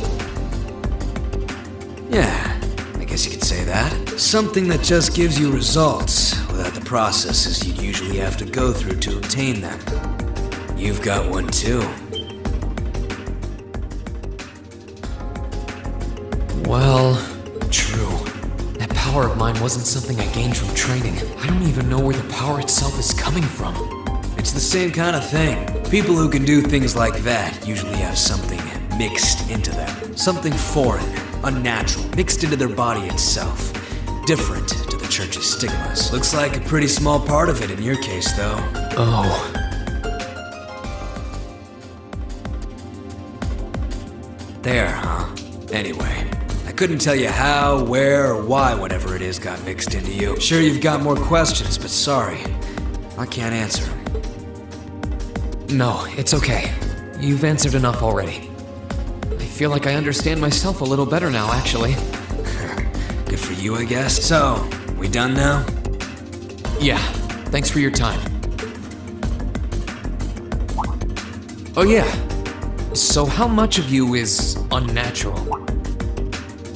Yeah, I guess you could say that. Something that just gives you results, without the processes you'd usually have to go through to obtain them. You've got one too. Well, true. That power of mine wasn't something I gained from training. I don't even know where the power itself is coming from. It's the same kind of thing. People who can do things like that usually have something mixed into them. Something foreign, unnatural, mixed into their body itself. Different to the church's stigmas. Looks like a pretty small part of it in your case, though. Oh. There, huh? Anyway, I couldn't tell you how, where, or why whatever it is got mixed into you. Sure, you've got more questions, but sorry. I can't answer them. No, it's okay. You've answered enough already. I feel like I understand myself a little better now, actually. Good for you, I guess. So, we done now? Yeah, thanks for your time. Oh yeah, so how much of you is unnatural?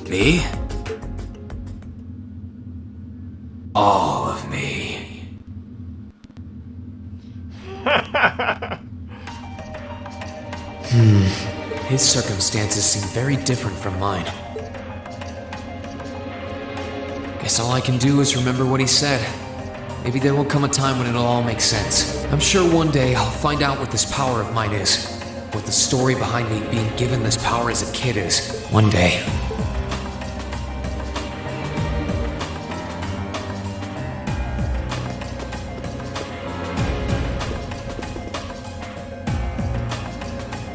Me? All of me. His circumstances seem very different from mine. Guess all I can do is remember what he said. Maybe there will come a time when it'll all make sense. I'm sure one day I'll find out what this power of mine is. What the story behind me being given this power as a kid is. One day.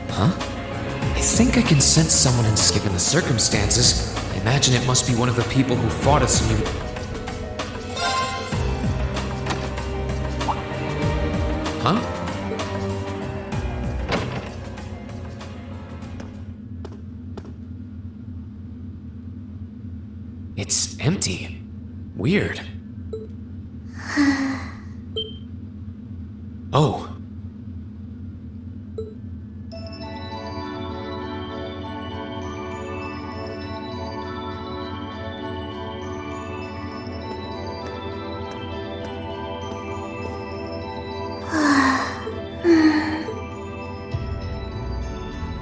Huh? I think I can sense someone in given the circumstances. I imagine it must be one of the people who fought us in New... Huh? It's empty. Weird. Oh.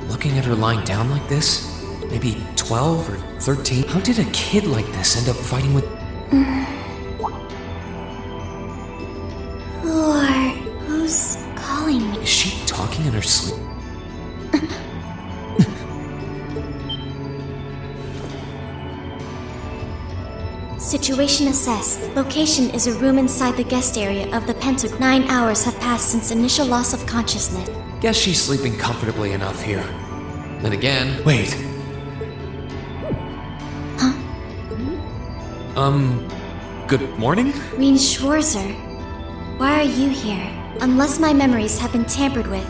Looking at her lying down like this, maybe 12 or 13, how did a kid like this end up fighting with... Who's calling me? Is she talking in her sleep? Situation assessed. Location is a room inside the guest area of the Pentagon. 9 hours have passed since initial loss of consciousness. Guess she's sleeping comfortably enough here. Then again... Wait. Huh? Good morning? Reen Schwarzer. Why are you here? Unless my memories have been tampered with,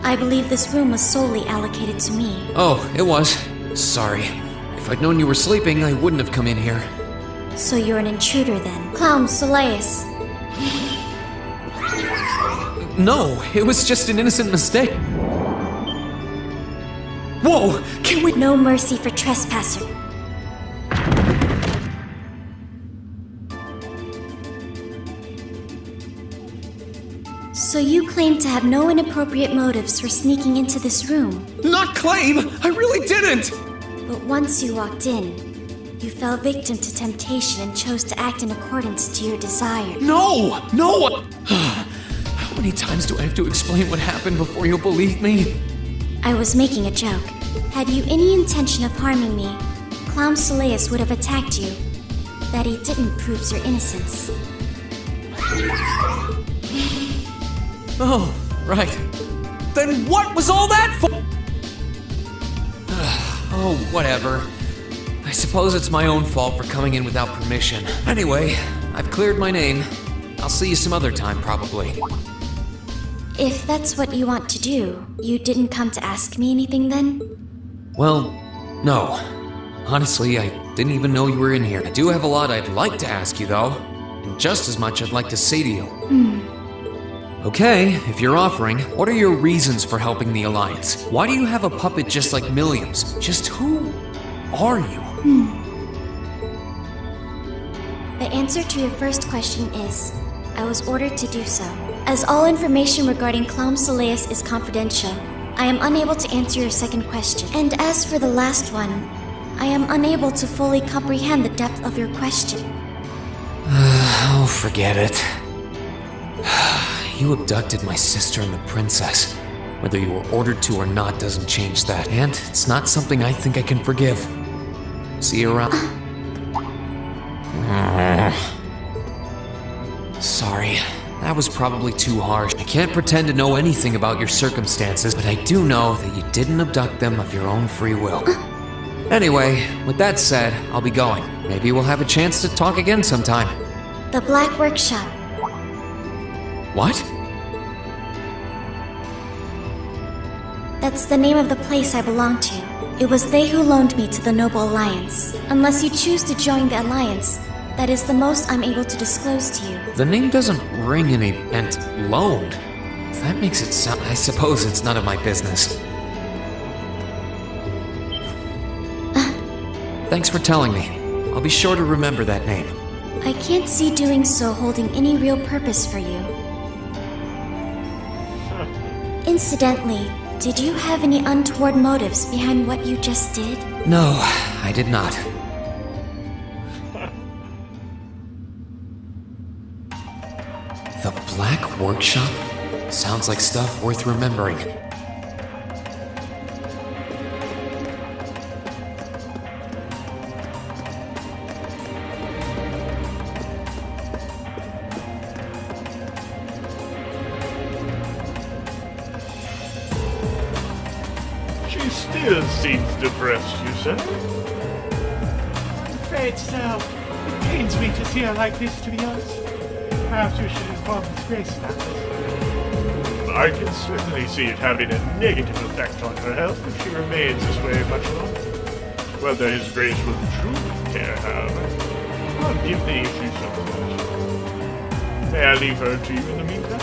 I believe this room was solely allocated to me. Oh, it was. Sorry. If I'd known you were sleeping, I wouldn't have come in here. So you're an intruder then? Clown Soleus. No, it was just an innocent mistake. Whoa! Can we... No mercy for trespasser. So you claim to have no inappropriate motives for sneaking into this room. Not claim! I really didn't! But once you walked in, you fell victim to temptation and chose to act in accordance to your desire. No! No! How many times do I have to explain what happened before you'll believe me? I was making a joke. Had you any intention of harming me, Clown Soleus would have attacked you. That he didn't proves your innocence. Oh, right. Then what was all that for? Oh, whatever. I suppose it's my own fault for coming in without permission. Anyway, I've cleared my name. I'll see you some other time, probably. If that's what you want to do, you didn't come to ask me anything then? Well, no. Honestly, I didn't even know you were in here. I do have a lot I'd like to ask you, though. And just as much I'd like to say to you. Okay, if you're offering, what are your reasons for helping the Alliance? Why do you have a puppet just like Milliams? Just who are you? The answer to your first question is, I was ordered to do so. As all information regarding Clown Soleus is confidential, I am unable to answer your second question. And as for the last one, I am unable to fully comprehend the depth of your question. Oh, forget it. You abducted my sister and the princess. Whether you were ordered to or not doesn't change that. And it's not something I think I can forgive. See you around. Sorry, that was probably too harsh. I can't pretend to know anything about your circumstances, but I do know that you didn't abduct them of your own free will. Anyway, with that said, I'll be going. Maybe we'll have a chance to talk again sometime. The Black Workshop. What? That's the name of the place I belong to. It was they who loaned me to the Noble Alliance. Unless you choose to join the Alliance, that is the most I'm able to disclose to you. The name doesn't ring any... and loaned. That makes it sound... I suppose it's none of my business. Thanks for telling me. I'll be sure to remember that name. I can't see doing so holding any real purpose for you. Incidentally, did you have any untoward motives behind what you just did? No, I did not. The Black Workshop? Sounds like stuff worth remembering. She still seems depressed, you say? I'm afraid so. It pains me to see her like this, to be honest. Perhaps we should inform His Grace about this. I can certainly see it having a negative effect on her health if she remains this way much longer. Whether His Grace will truly care, however, I'll give the issue some thought. May I leave her to you in the meantime?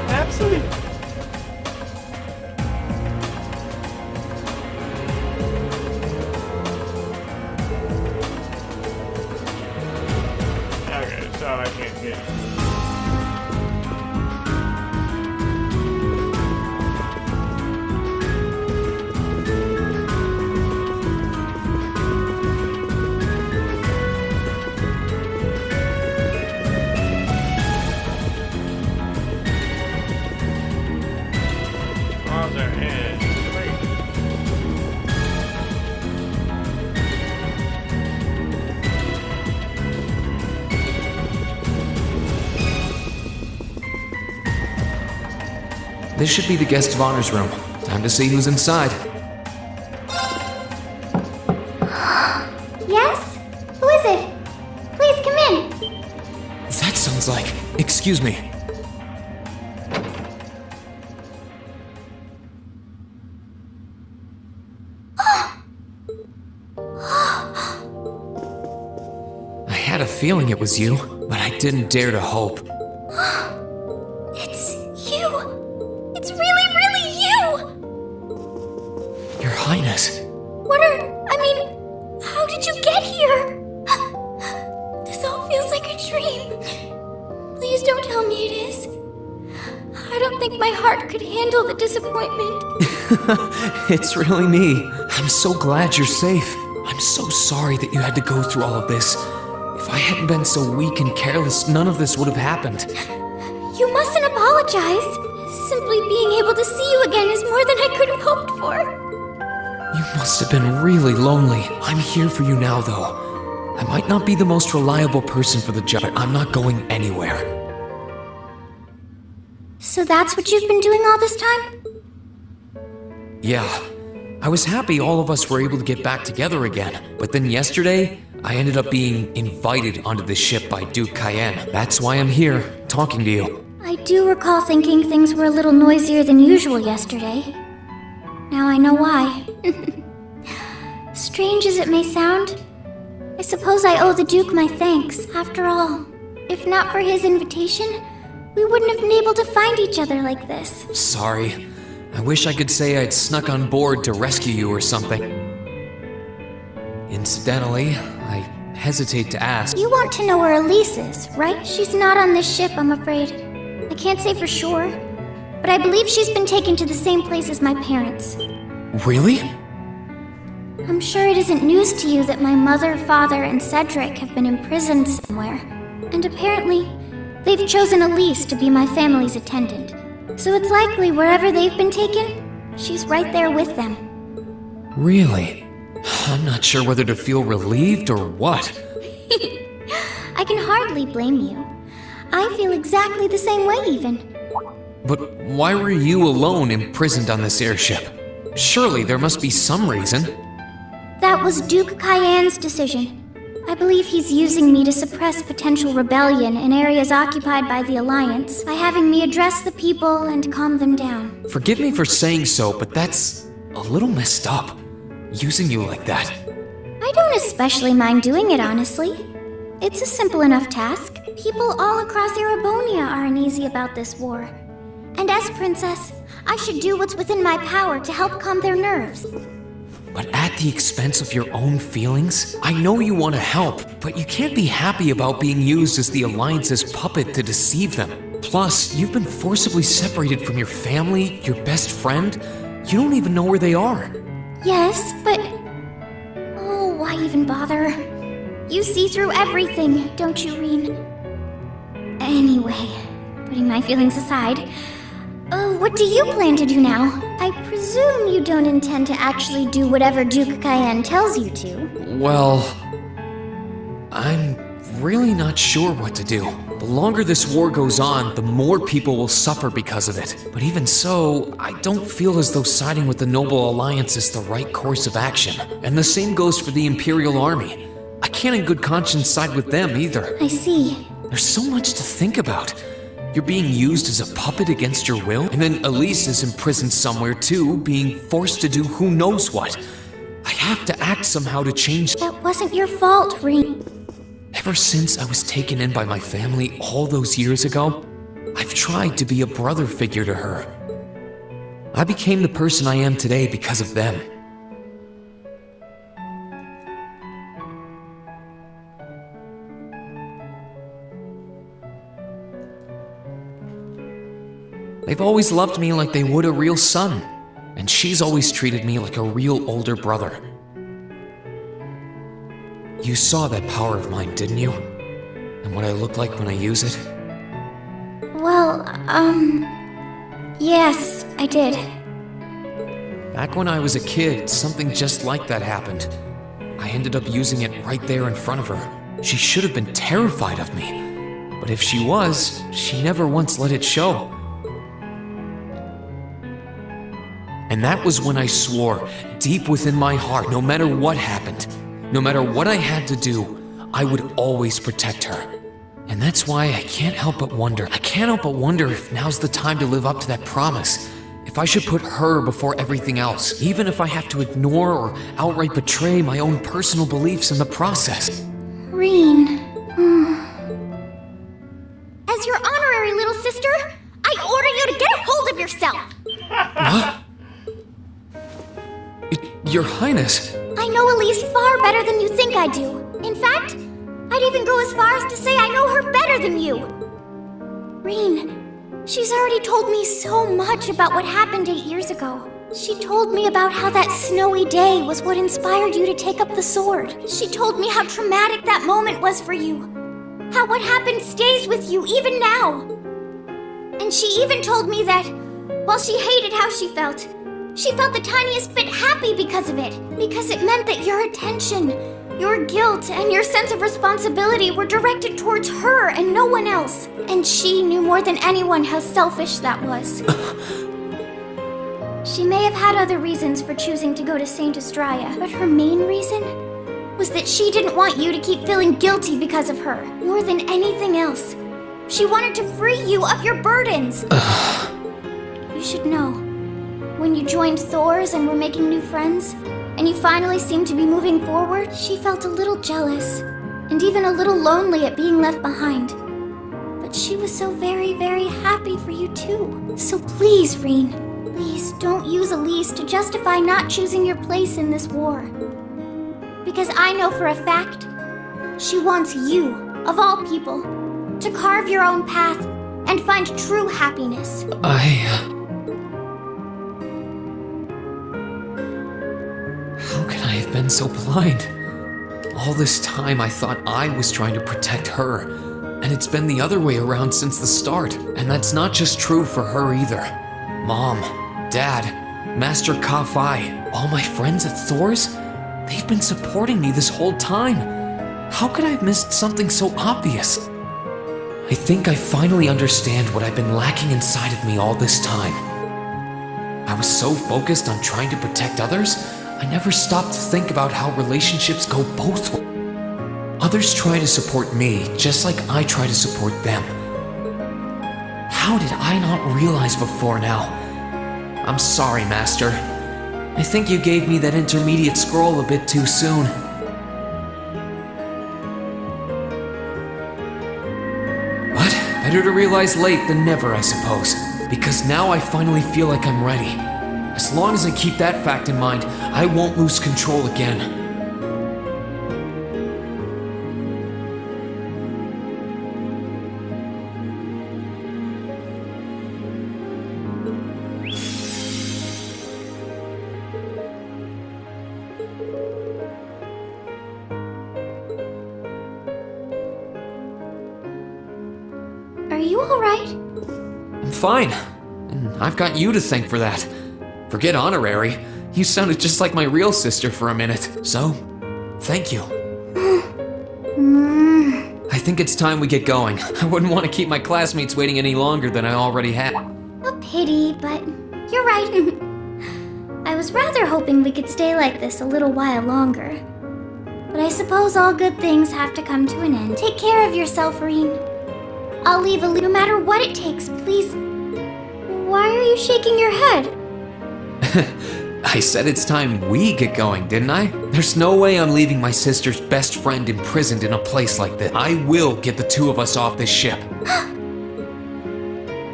Absolutely. Okay, so I can't get it. This should be the guest of honor's room. Time to see who's inside. Yes? Who is it? Please come in. That sounds like... Excuse me. I had a feeling it was you, but I didn't dare to hope. It's you. It's really, really you. Your Highness. How did you get here? This all feels like a dream. Please don't tell me it is. I don't think my heart could handle the disappointment. It's really me. I'm so glad you're safe. I'm so sorry that you had to go through all of this. If I hadn't been so weak and careless, none of this would have happened. You mustn't apologize. Simply being able to see you again is more than I could have hoped for. You must have been really lonely. I'm here for you now, though. I might not be the most reliable person for the job, but I'm not going anywhere. So that's what you've been doing all this time? Yeah. I was happy all of us were able to get back together again, but then yesterday, I ended up being invited onto the ship by Duke Cayenne. That's why I'm here, talking to you. I do recall thinking things were a little noisier than usual yesterday. Now I know why. Strange as it may sound, I suppose I owe the Duke my thanks. After all, if not for his invitation, we wouldn't have been able to find each other like this. Sorry. I wish I could say I'd snuck on board to rescue you or something. Incidentally, I hesitate to ask. You want to know where Elise is, right? She's not on this ship, I'm afraid. I can't say for sure, but I believe she's been taken to the same place as my parents. Really? I'm sure it isn't news to you that my mother, father, and Cedric have been imprisoned somewhere. And apparently, they've chosen Elise to be my family's attendant. So it's likely wherever they've been taken, she's right there with them. Really? I'm not sure whether to feel relieved or what. I can hardly blame you. I feel exactly the same way, even. But why were you alone imprisoned on this airship? Surely there must be some reason. That was Duke Cayenne's decision. I believe he's using me to suppress potential rebellion in areas occupied by the Alliance by having me address the people and calm them down. Forgive me for saying so, but that's a little messed up. Using you like that. I don't especially mind doing it, honestly. It's a simple enough task. People all across Erebonia are uneasy about this war. And as princess, I should do what's within my power to help calm their nerves. But at the expense of your own feelings? I know you want to help, but you can't be happy about being used as the Alliance's puppet to deceive them. Plus, you've been forcibly separated from your family, your best friend. You don't even know where they are. Yes, but... Oh, why even bother? You see through everything, don't you, Reen? Anyway, putting my feelings aside, what do you plan to do now? I presume you don't intend to actually do whatever Duke Cayenne tells you to. Well, I'm really not sure what to do. The longer this war goes on, the more people will suffer because of it. But even so, I don't feel as though siding with the Noble Alliance is the right course of action. And the same goes for the Imperial Army. I can't in good conscience side with them either. I see. There's so much to think about. You're being used as a puppet against your will, and then Elise is imprisoned somewhere too, being forced to do who knows what. I have to act somehow to change. That wasn't your fault, Reen. Ever since I was taken in by my family all those years ago, I've tried to be a brother figure to her. I became the person I am today because of them. They've always loved me like they would a real son, and she's always treated me like a real older brother. You saw that power of mine, didn't you? And what I look like when I use it? Well, yes, I did. Back when I was a kid, something just like that happened. I ended up using it right there in front of her. She should have been terrified of me. But if she was, she never once let it show. And that was when I swore, deep within my heart, no matter what happened, no matter what I had to do, I would always protect her. And that's why I can't help but wonder. I can't help but wonder if now's the time to live up to that promise. If I should put her before everything else, even if I have to ignore or outright betray my own personal beliefs in the process. Reen. As your honorary little sister, I order you to get a hold of yourself! What? Your Highness. I know Elise far better than you think I do. In fact, I'd even go as far as to say I know her better than you. Reen, she's already told me so much about what happened 8 years ago. She told me about how that snowy day was what inspired you to take up the sword. She told me how traumatic that moment was for you. How what happened stays with you even now. And she even told me that, while she hated how she felt the tiniest bit happy because of it. Because it meant that your attention, your guilt, and your sense of responsibility were directed towards her and no one else. And she knew more than anyone how selfish that was. She may have had other reasons for choosing to go to Saint Estrella, but her main reason was that she didn't want you to keep feeling guilty because of her, more than anything else. She wanted to free you of your burdens. You should know. When you joined Thor's and were making new friends, and you finally seemed to be moving forward, she felt a little jealous, and even a little lonely at being left behind. But she was so very, very happy for you too. So please, Reen, please don't use Elise to justify not choosing your place in this war. Because I know for a fact, she wants you, of all people, to carve your own path and find true happiness. How can I have been so blind? All this time I thought I was trying to protect her, and it's been the other way around since the start. And that's not just true for her either. Mom, Dad, Master Ka-Fai, all my friends at Thor's, they've been supporting me this whole time. How could I have missed something so obvious? I think I finally understand what I've been lacking inside of me all this time. I was so focused on trying to protect others, I never stopped to think about how relationships go both ways. Others try to support me, just like I try to support them. How did I not realize before now? I'm sorry, Master. I think you gave me that intermediate scroll a bit too soon. But better to realize late than never, I suppose. Because now I finally feel like I'm ready. As long as I keep that fact in mind, I won't lose control again. Are you alright? I'm fine. And I've got you to thank for that. Forget honorary. You sounded just like my real sister for a minute. So, thank you. I think it's time we get going. I wouldn't want to keep my classmates waiting any longer than I already had. A pity, but you're right. I was rather hoping we could stay like this a little while longer. But I suppose all good things have to come to an end. Take care of yourself, Rean. I'll leave no matter what it takes, please. Why are you shaking your head? I said it's time we get going, didn't I? There's no way I'm leaving my sister's best friend imprisoned in a place like this. I will get the two of us off this ship.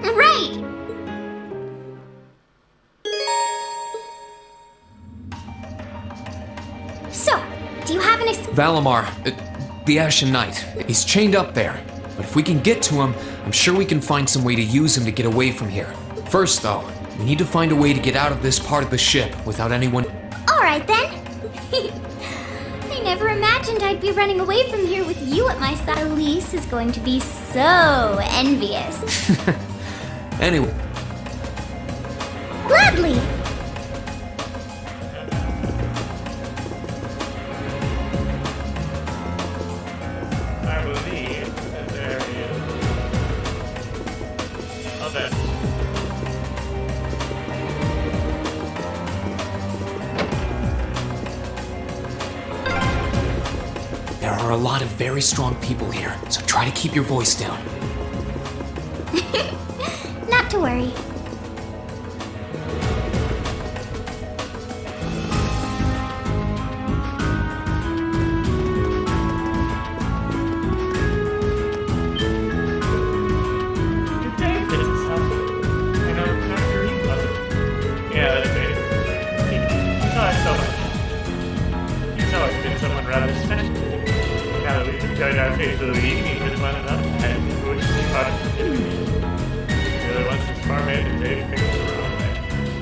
Right! So, do you have an Valimar, the Ashen Knight, he's chained up there. But if we can get to him, I'm sure we can find some way to use him to get away from here. First, though, we need to find a way to get out of this part of the ship without anyone... Alright then. I never imagined I'd be running away from here with you at my side. Elise is going to be so envious. Anyway. Gladly! I believe that there is... Oh, there. There are a lot of very strong people here, so try to keep your voice down. Not to worry. Yeah, that's great. He's always so much. He's always been someone rather special. Now that we've enjoyed our faithful evening with one another, and wish to be part of the community. The other one's his farmhand and Dave picked the wrong way.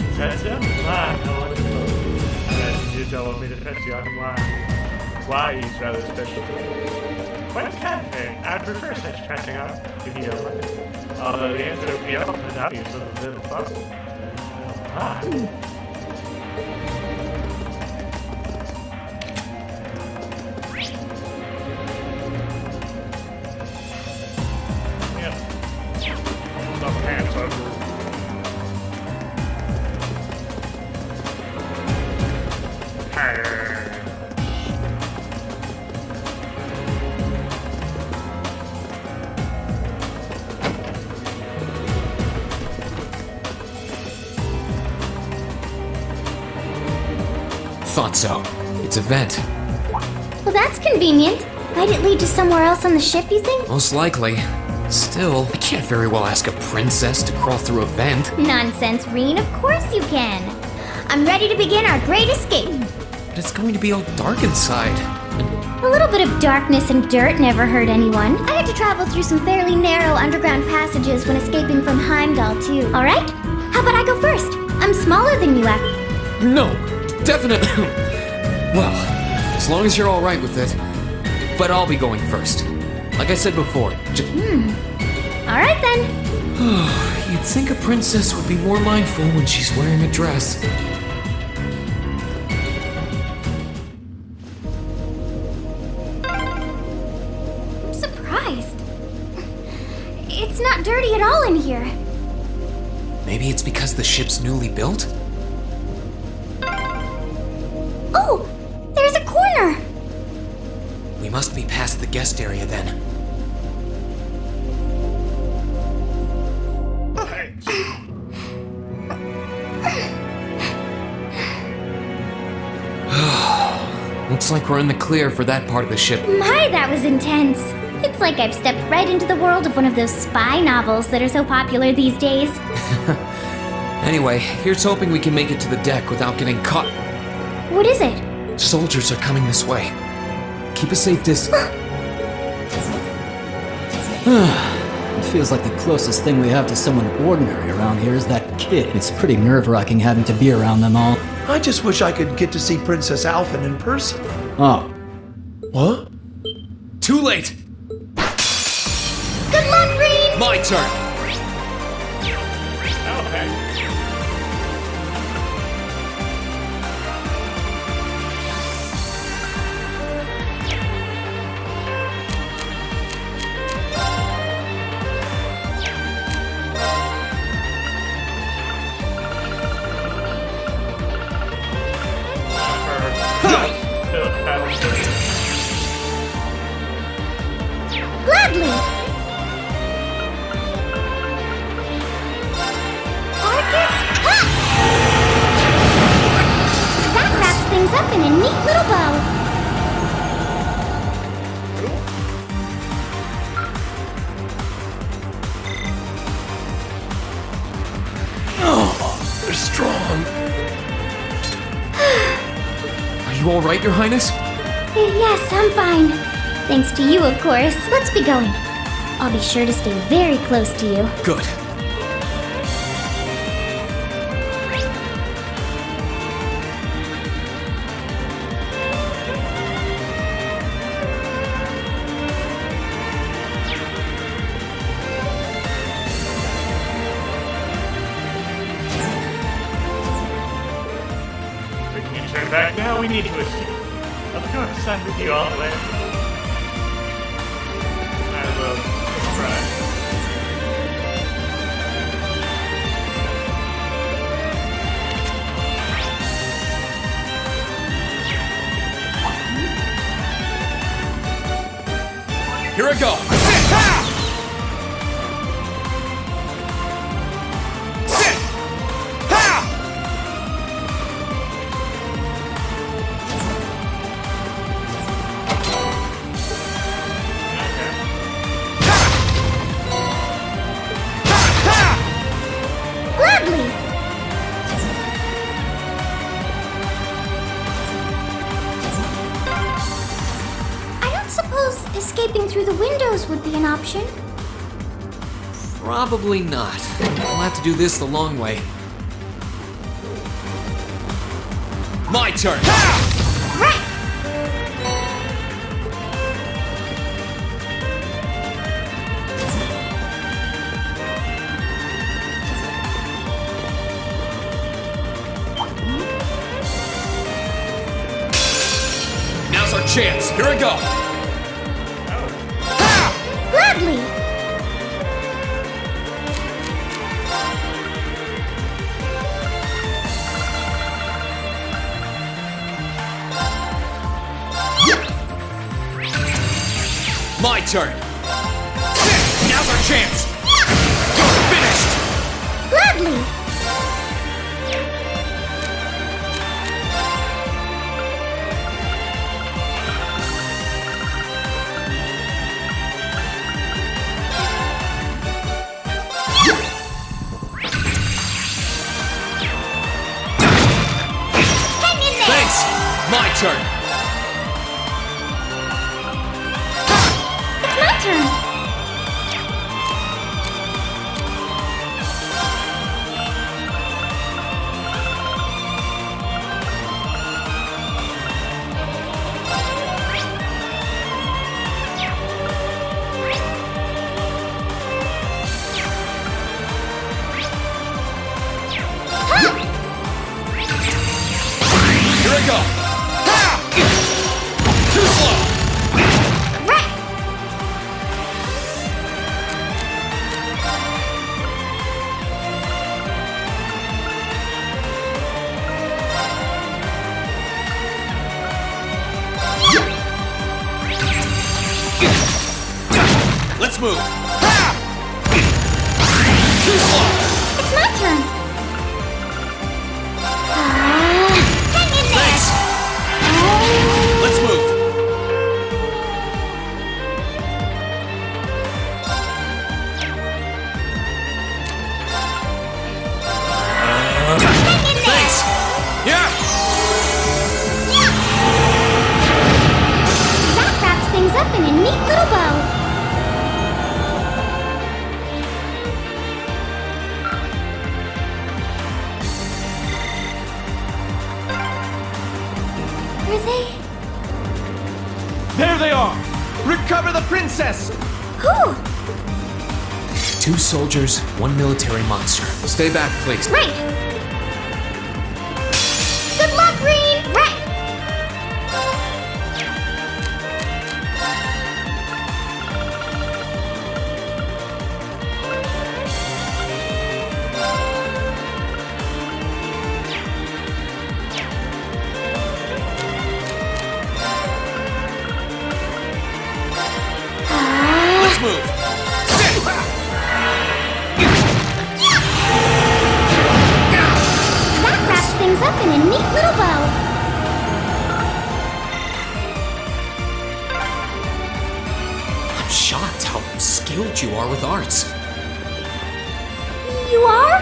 Is that so? Why? No one is close. And you don't want me to press you on why he's rather special to me. Quite a cat thing. I'd prefer such pressing on, if you don't mind. Although the answer would be often and obvious with a little thought. Ah. Yep. Some pants over. Thought so. It's a vent. Well, that's convenient. Might it lead to somewhere else on the ship, you think? Most likely. Still, I can't very well ask a princess to crawl through a vent. Nonsense, Rean. Of course you can. I'm ready to begin our great escape. But it's going to be all dark inside. A little bit of darkness and dirt never hurt anyone. I had to travel through some fairly narrow underground passages when escaping from Heimdall, too. Alright? How about I go first? I'm smaller than you, after. No, definitely. Well, as long as you're all right with it. But I'll be going first. Like I said before, Alright then. You'd think a princess would be more mindful when she's wearing a dress. I'm surprised. It's not dirty at all in here. Maybe it's because the ship's newly built? Oh! There's a corner! We must be past the guest area then. Looks like we're in the clear for that part of the ship. My, that was intense. It's like I've stepped right into the world of one of those spy novels that are so popular these days. Anyway, here's hoping we can make it to the deck without getting caught. What is it? Soldiers are coming this way. Keep a safe distance. It feels like the closest thing we have to someone ordinary around here is that kid. It's pretty nerve-wracking having to be around them all. I just wish I could get to see Princess Alphen in person. Oh. What? Too late! Good luck, Rean! My turn. Okay. Gladly! Arcus? Ha! That wraps things up in a neat little bow. Oh, they're strong. Are you all right, Your Highness? Yes, I'm fine. Thanks to you, of course. Let's be going. I'll be sure to stay very close to you. Good. We can turn back now. We need to escape. Of course, I'm with you all the way. I will try. Here I go. Sit! Ha! Sit! Ha! Gladly! I don't suppose escaping through the windows would be an option. Probably not. I'll have to do this the long way. My turn. Right! Now's our chance. Here I go. Gladly! My turn. Sit! Now's our chance. You're finished. Gladly! Hang in there! Thanks. My turn. It's my turn! Here I go. Too slow. Right! Let's move. Too slow. It's my turn! Hang in there! Thanks. Let's move. Thanks. Yeah. That wraps things up in a neat little bow. Were they? There they are! Recover the princess! Who? 2 soldiers, 1 military monster. Stay back, please. Right! Good luck, Green! Right! Let's move. That wraps things up in a neat little bow. I'm shocked how skilled you are with arts. You are?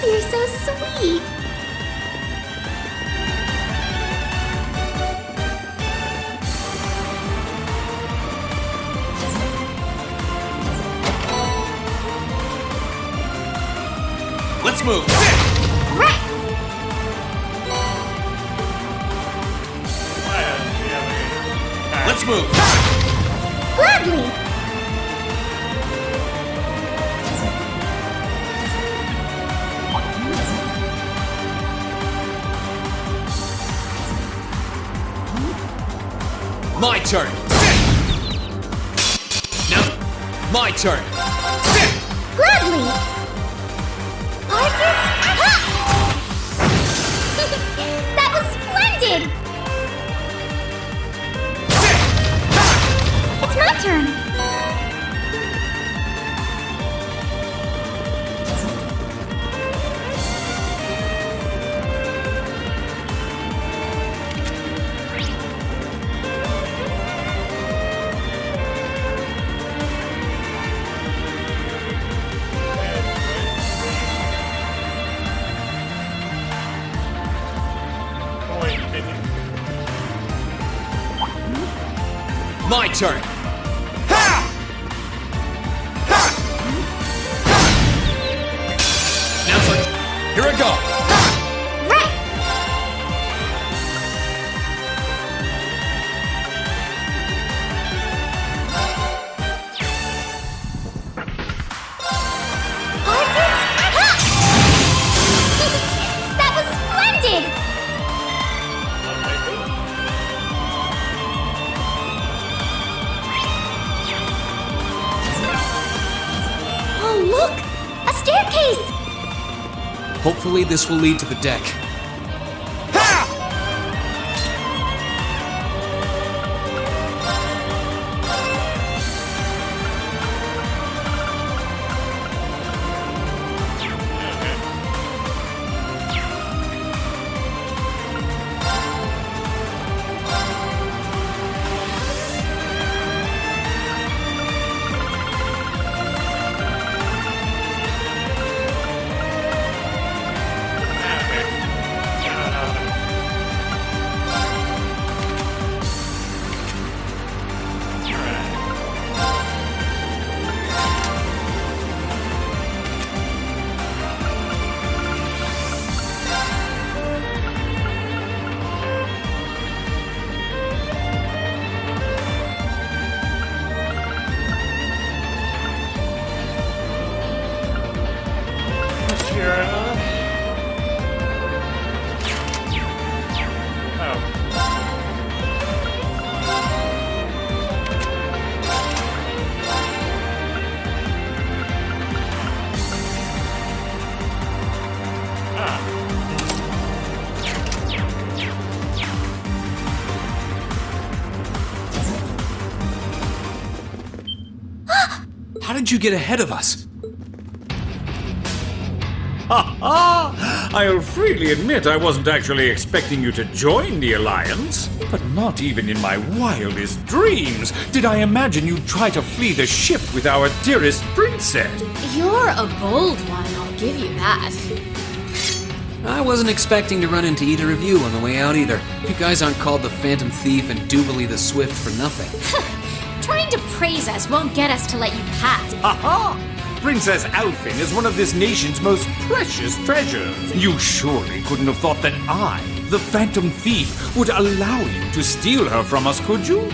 You're so sweet. Let's move. Right! Let's move. Gladly! My turn. No, my turn. Gladly! Arcus? That was splendid! It's my turn. My turn. Now here I go. Right! Arcus? That was splendid! Oh, look! A staircase! Hopefully this will lead to the deck. How did you get ahead of us? Ha ha! I'll freely admit I wasn't actually expecting you to join the Alliance. But not even in my wildest dreams did I imagine you'd try to flee the ship with our dearest princess. You're a bold one, I'll give you that. I wasn't expecting to run into either of you on the way out either. You guys aren't called the Phantom Thief and Duvalie the Swift for nothing. Trying to praise us won't get us to let you pass. Ha ha! Princess Alfin is one of this nation's most precious treasures. You surely couldn't have thought that I, the Phantom Thief, would allow you to steal her from us, could you?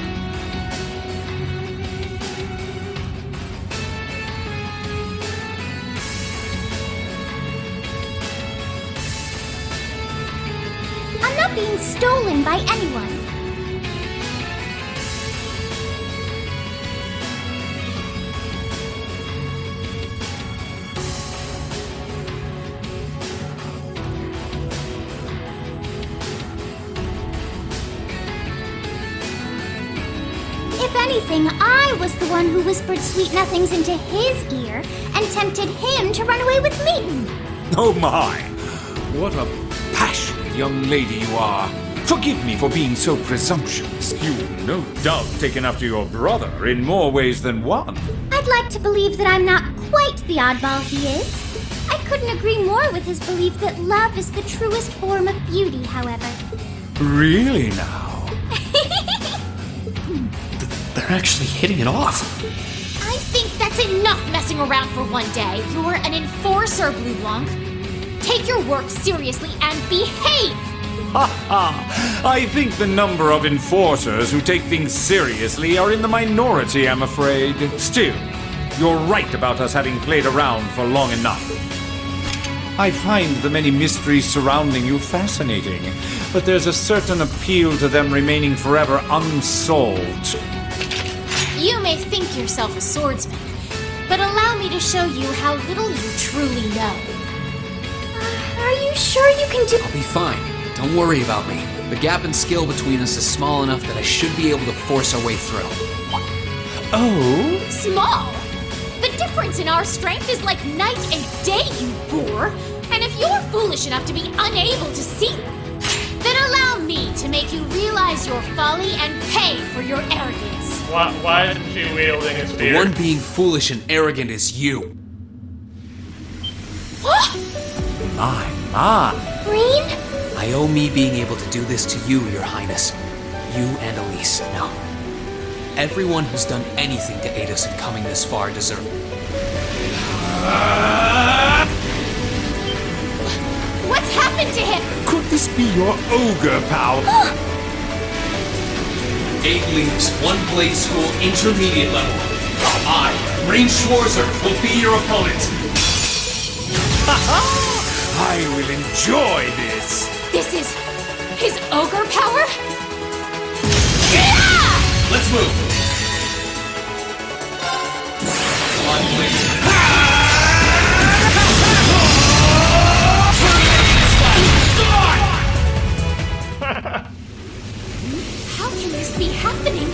being stolen by anyone. If anything, I was the one who whispered sweet nothings into his ear and tempted him to run away with me. Oh my! What a passionate young lady you are. Forgive me for being so presumptuous. You've no doubt taken after your brother in more ways than one. I'd like to believe that I'm not quite the oddball he is. I couldn't agree more with his belief that love is the truest form of beauty, however. Really now? They're actually hitting it off. I think that's enough messing around for one day. You're an enforcer, Blue Blanc. Take your work seriously and behave! Ha ha! I think the number of enforcers who take things seriously are in the minority, I'm afraid. Still, you're right about us having played around for long enough. I find the many mysteries surrounding you fascinating, but there's a certain appeal to them remaining forever unsolved. You may think yourself a swordsman, but allow me to show you how little you truly know. Are you sure you can do— I'll be fine. Don't worry about me. The gap in skill between us is small enough that I should be able to force our way through. Oh? Small? The difference in our strength is like night and day, you boor! And if you're foolish enough to be unable to see, then allow me to make you realize your folly and pay for your arrogance. Why isn't she wielding a spear? The one being foolish and arrogant is you. My. Green? I owe me being able to do this to you, Your Highness. You and Elise. No. Everyone who's done anything to aid us in coming this far deserves it. What's happened to him? Could this be your ogre pal? 8 leaves, 1 blade school, intermediate level. I, Rain Schwarzer, will be your opponent. I will enjoy this. This is his ogre power? Let's move. Come on, please. How can this be happening?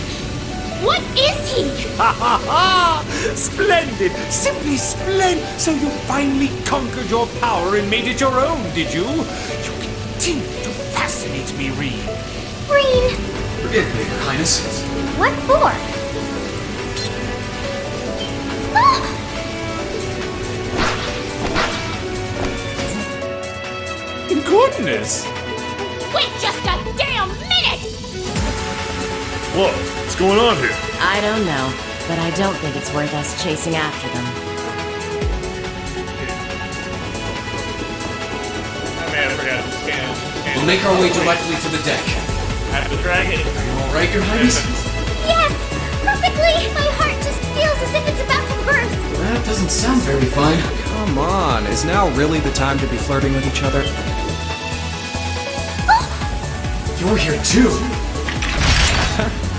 What is he? Ha ha ha! Splendid! Simply splendid! So you finally conquered your power and made it your own, did you? You continue to fascinate me, Reed. Green! Forgive me, Your Highness. What for? Goodness! Wait just a damn minute! Whoa, what's going on here? I don't know, but I don't think it's worth us chasing after them. I may have forgot to scan. We'll make our way directly to the deck. At the dragon. Are you alright, Your Highness? Yes! Perfectly! My heart just feels as if it's about to burst! That doesn't sound very fine. Come on, is now really the time to be flirting with each other? You're here too.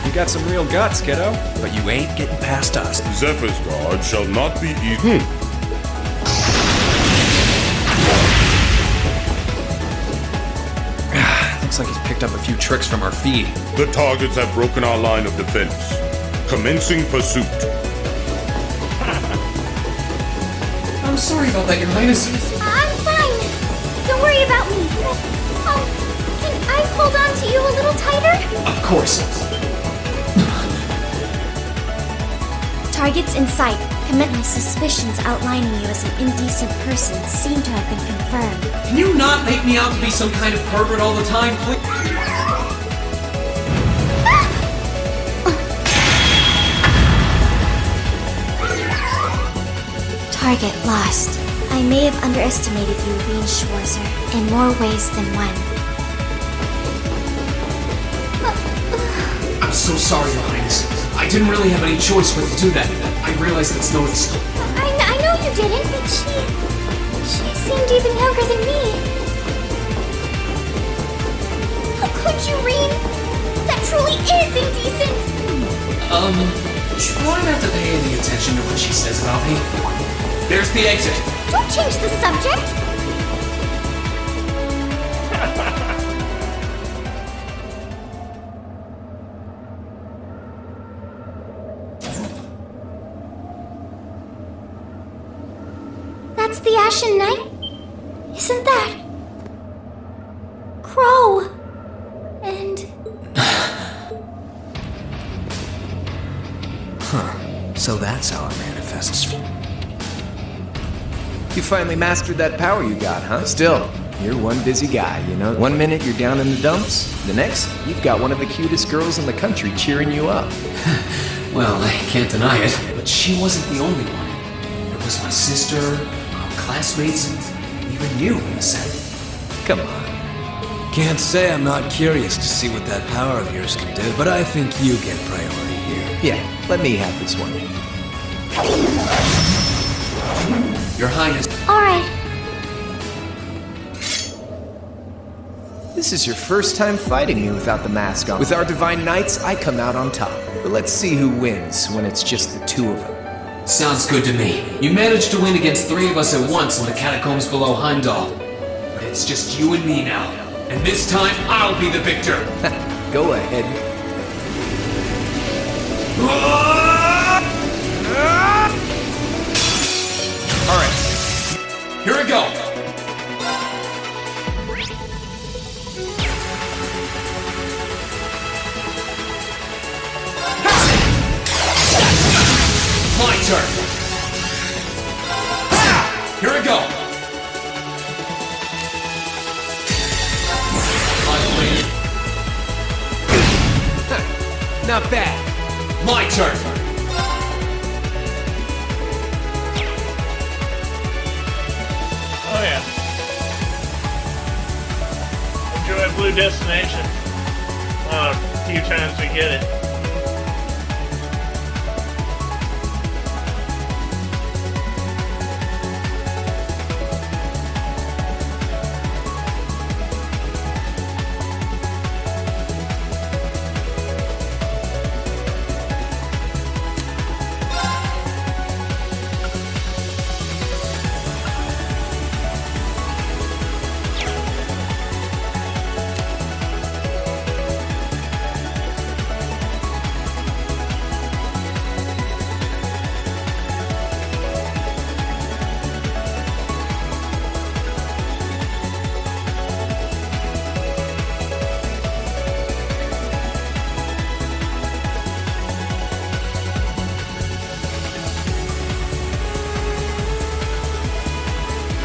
You got some real guts, kiddo, but you ain't getting past us. Zephyr's guard shall not be eaten. Looks like he's picked up a few tricks from our feed. The targets have broken our line of defense. Commencing pursuit. I'm sorry about that, Your Highness. I'm fine. Don't worry about me. Can I hold on to you a little tighter? Of course. Targets in sight. Commit my suspicions outlining you as an indecent person seem to have been confirmed. Can you not make me out to be some kind of pervert all the time, please? Target lost. I may have underestimated you, Rean Schwarzer, in more ways than one. I'm so sorry, Your Highness. I didn't really have any choice but to do that. I realized that's no excuse. I know you didn't, but she seemed even younger than me. could you, Rean? That truly is indecent! Try not to pay any attention to what she says about me. There's the exit. Don't change the subject! That's the Ashen Knight? Isn't that... Crow? And... So that's how it manifests. You finally mastered that power you got, huh? Still, you're one busy guy, you know? One minute you're down in the dumps, the next, you've got one of the cutest girls in the country cheering you up. Well, I can't deny it, but she wasn't the only one. There was my sister, our classmates, and even you in a sense. Come on. Can't say I'm not curious to see what that power of yours can do, but I think you get priority here. Yeah, let me have this one. Your Highness. Alright. This is your first time fighting me without the mask on. With our Divine Knights, I come out on top. But let's see who wins when it's just the two of them. Sounds good to me. You managed to win against 3 of us at once in the catacombs below Heimdall. But it's just you and me now. And this time, I'll be the victor. Go ahead. Alright. Here we go. My turn. Here we go. Not bad. My turn. Oh yeah. Enjoy Blue Destination. A few times we get it.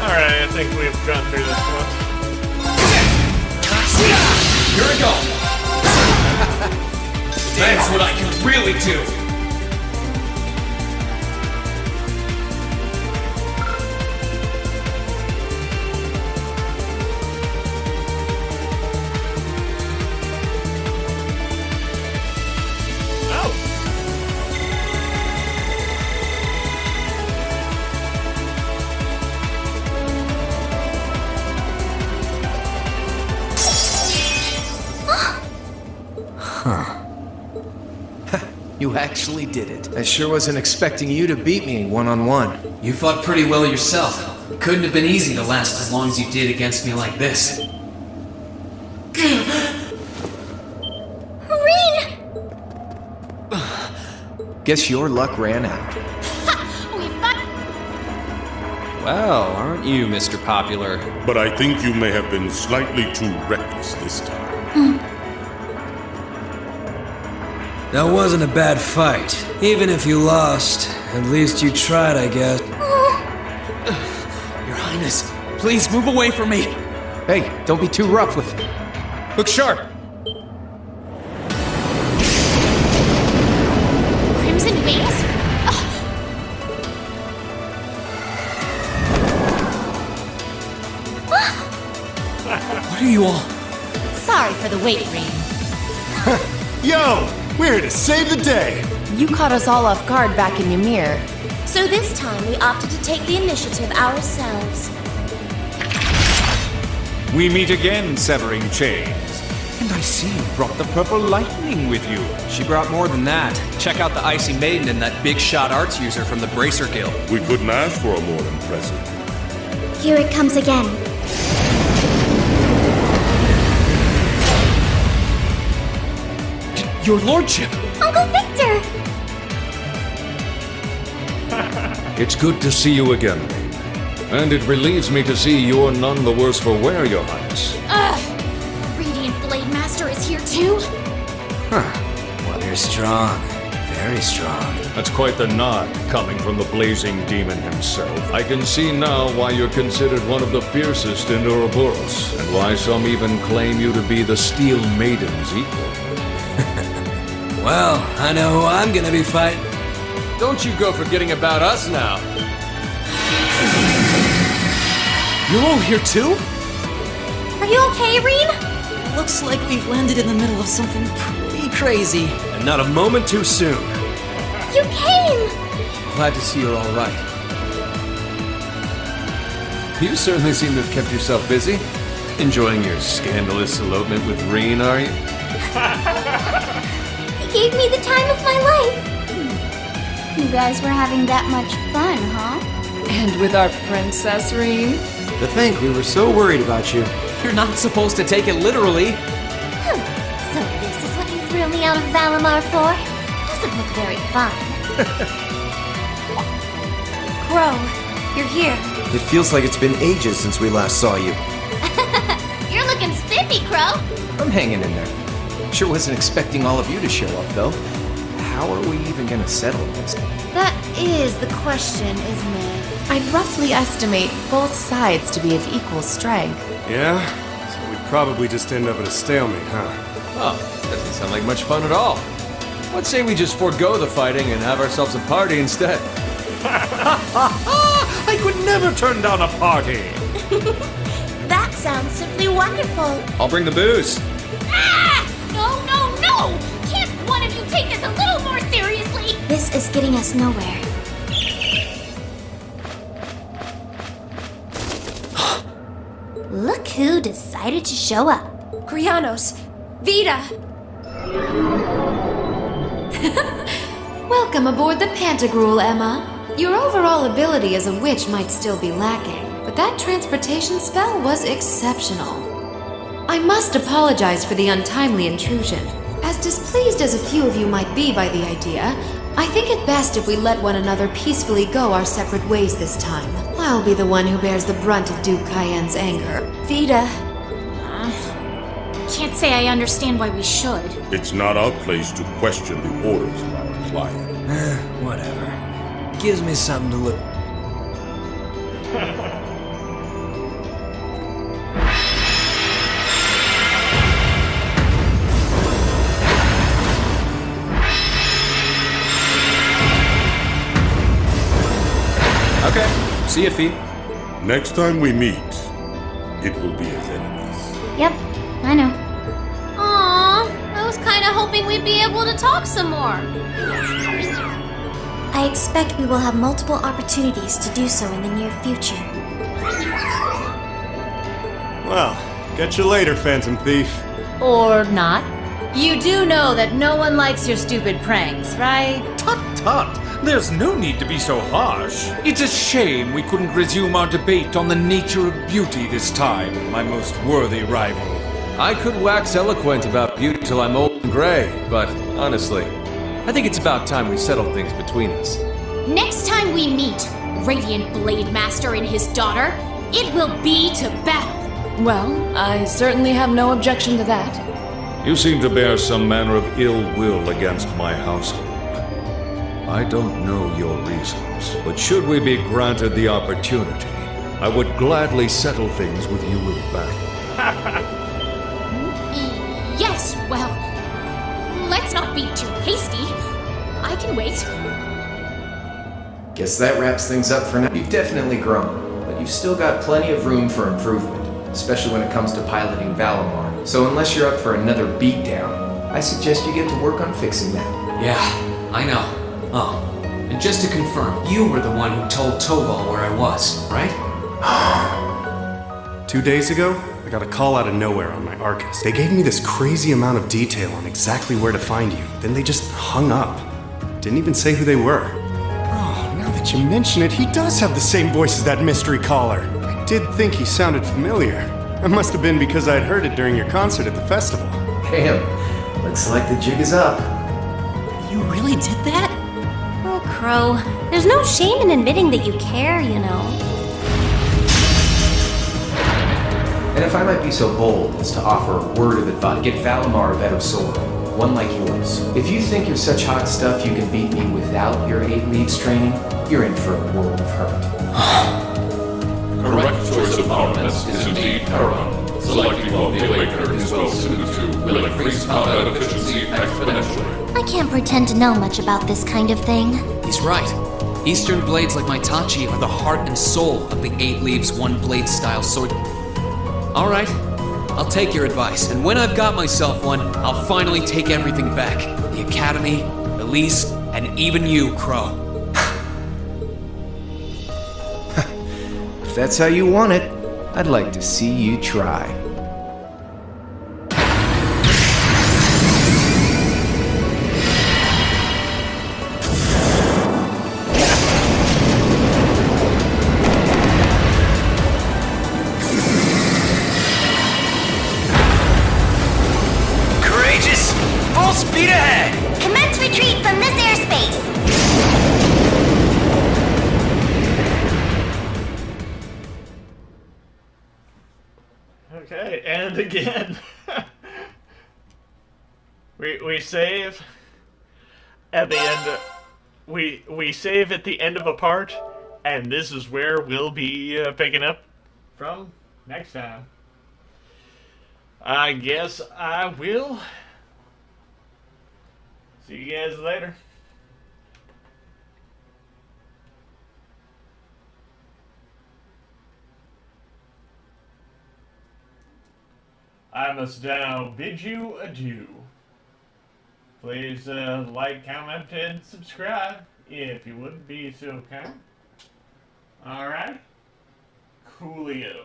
Alright, I think we've gone through this once. Here we go. That's what I can really do. You actually did it. I sure wasn't expecting you to beat me one-on-one. You fought pretty well yourself. Couldn't have been easy to last as long as you did against me like this. Rean! Guess your luck ran out. Well, aren't you, Mr. Popular? But I think you may have been slightly too reckless this time. That wasn't a bad fight. Even if you lost, at least you tried, I guess. Your Highness, please move away from me. Hey, don't be too rough with it. Look sharp. Crimson Wings? What are you all? Sorry for the wait, Rean. Yo! We're here to save the day! You caught us all off guard back in Ymir. So this time we opted to take the initiative ourselves. We meet again, severing chains. And And I see you brought the purple lightning with you. She brought more than that. Check out the Icy Maiden and that big shot arts user from the Bracer Guild. We couldn't ask for a more impressive. Here it comes again. Your lordship! Uncle Victor! It's good to see you again, Rain. And it relieves me to see you're none the worse for wear, Your Highness. Ugh! Radiant Blade Master is here too? Well, you're strong. Very strong. That's quite the nod coming from the blazing demon himself. I can see now why you're considered one of the fiercest in Ouroboros, and why some even claim you to be the Steel Maiden's equal. Well, I know who I'm gonna be fighting. Don't you go forgetting about us now. You're all here too? Are you okay, Reen? Looks like we've landed in the middle of something pretty crazy. And not a moment too soon. You came! Glad to see you're all right. You certainly seem to have kept yourself busy. Enjoying your scandalous elopement with Reen, are you? He gave me the time of my life. You guys were having that much fun, huh? And with our princess, Reen? To think we were so worried about you. You're not supposed to take it literally. So this is what you threw me out of Valimar for? Doesn't look very fun. Crow, you're here. It feels like it's been ages since we last saw you. You're looking spiffy, Crow. I'm hanging in there. Sure wasn't expecting all of you to show up, though. How are we even gonna settle this? That is the question, isn't it? I'd roughly estimate both sides to be of equal strength. Yeah? So we'd probably just end up at a stalemate, huh? Oh, doesn't sound like much fun at all. Let's say we just forego the fighting and have ourselves a party instead. I could never turn down a party. That sounds simply wonderful. I'll bring the booze. Ah! No, no, no! Can't one of you take this a little more seriously? This is getting us nowhere. Look who decided to show up. Krianos! Vita! Welcome aboard the Pantagruel, Emma. Your overall ability as a witch might still be lacking, but that transportation spell was exceptional. I must apologize for the untimely intrusion. As displeased as a few of you might be by the idea, I think it best if we let one another peacefully go our separate ways this time. I'll be the one who bears the brunt of Duke Cayenne's anger. Vita. Can't say I understand why we should. It's not our place to question the orders of our client. Whatever. Gives me something to look. Okay, see you, Fee. Next time we meet, it will be as enemies. Yep, I know. Aww, I was kinda hoping we'd be able to talk some more. I expect we will have multiple opportunities to do so in the near future. Well, catch you later, Phantom Thief. Or not. You do know that no one likes your stupid pranks, right? Tut tut! There's no need to be so harsh. It's a shame we couldn't resume our debate on the nature of beauty this time, my most worthy rival. I could wax eloquent about beauty till I'm old and gray, but honestly, I think it's about time we settled things between us. Next time we meet Radiant Blade Master and his daughter, it will be to battle. Well, I certainly have no objection to that. You seem to bear some manner of ill will against my household. I don't know your reasons, but should we be granted the opportunity, I would gladly settle things with you in battle. Yes, well, let's not be too hasty. I can wait. Guess that wraps things up for now. You've definitely grown, but you've still got plenty of room for improvement, especially when it comes to piloting Valimar. So unless you're up for another beatdown, I suggest you get to work on fixing that. Yeah, I know. Oh, and just to confirm, you were the one who told Toval where I was, right? 2 days ago, I got a call out of nowhere on my Arcus. They gave me this crazy amount of detail on exactly where to find you. Then they just hung up. Didn't even say who they were. Oh, now that you mention it, he does have the same voice as that mystery caller. I did think he sounded familiar. That must have been because I had heard it during your concert at the festival. Damn, looks like the jig is up. You really did that? Oh, Crow, there's no shame in admitting that you care, you know. And if I might be so bold as to offer a word of advice, get Valimar a better sword, one like yours. If you think you're such hot stuff you can beat me without your 8 leagues training, you're in for a world of hurt. Correct choice of armaments is indeed paramount. Selecting one of the Awakener is well suited to will increase combat efficiency exponentially. I can't pretend to know much about this kind of thing. He's right. Eastern blades like my Tachi are the heart and soul of the 8 leaves, 1 blade style sword. Alright, I'll take your advice, and when I've got myself one, I'll finally take everything back. The Academy, Elise, and even you, Crow. If that's how you want it, I'd like to see you try. Courageous! Full speed ahead! Commence retreat from this airspace! Okay, and again. we save at the end. We save at the end of a part, and this is where we'll be picking up from next time. I guess I will see you guys later. I must now bid you adieu. Please like, comment, and subscribe if you would be so kind. Alright? Coolio.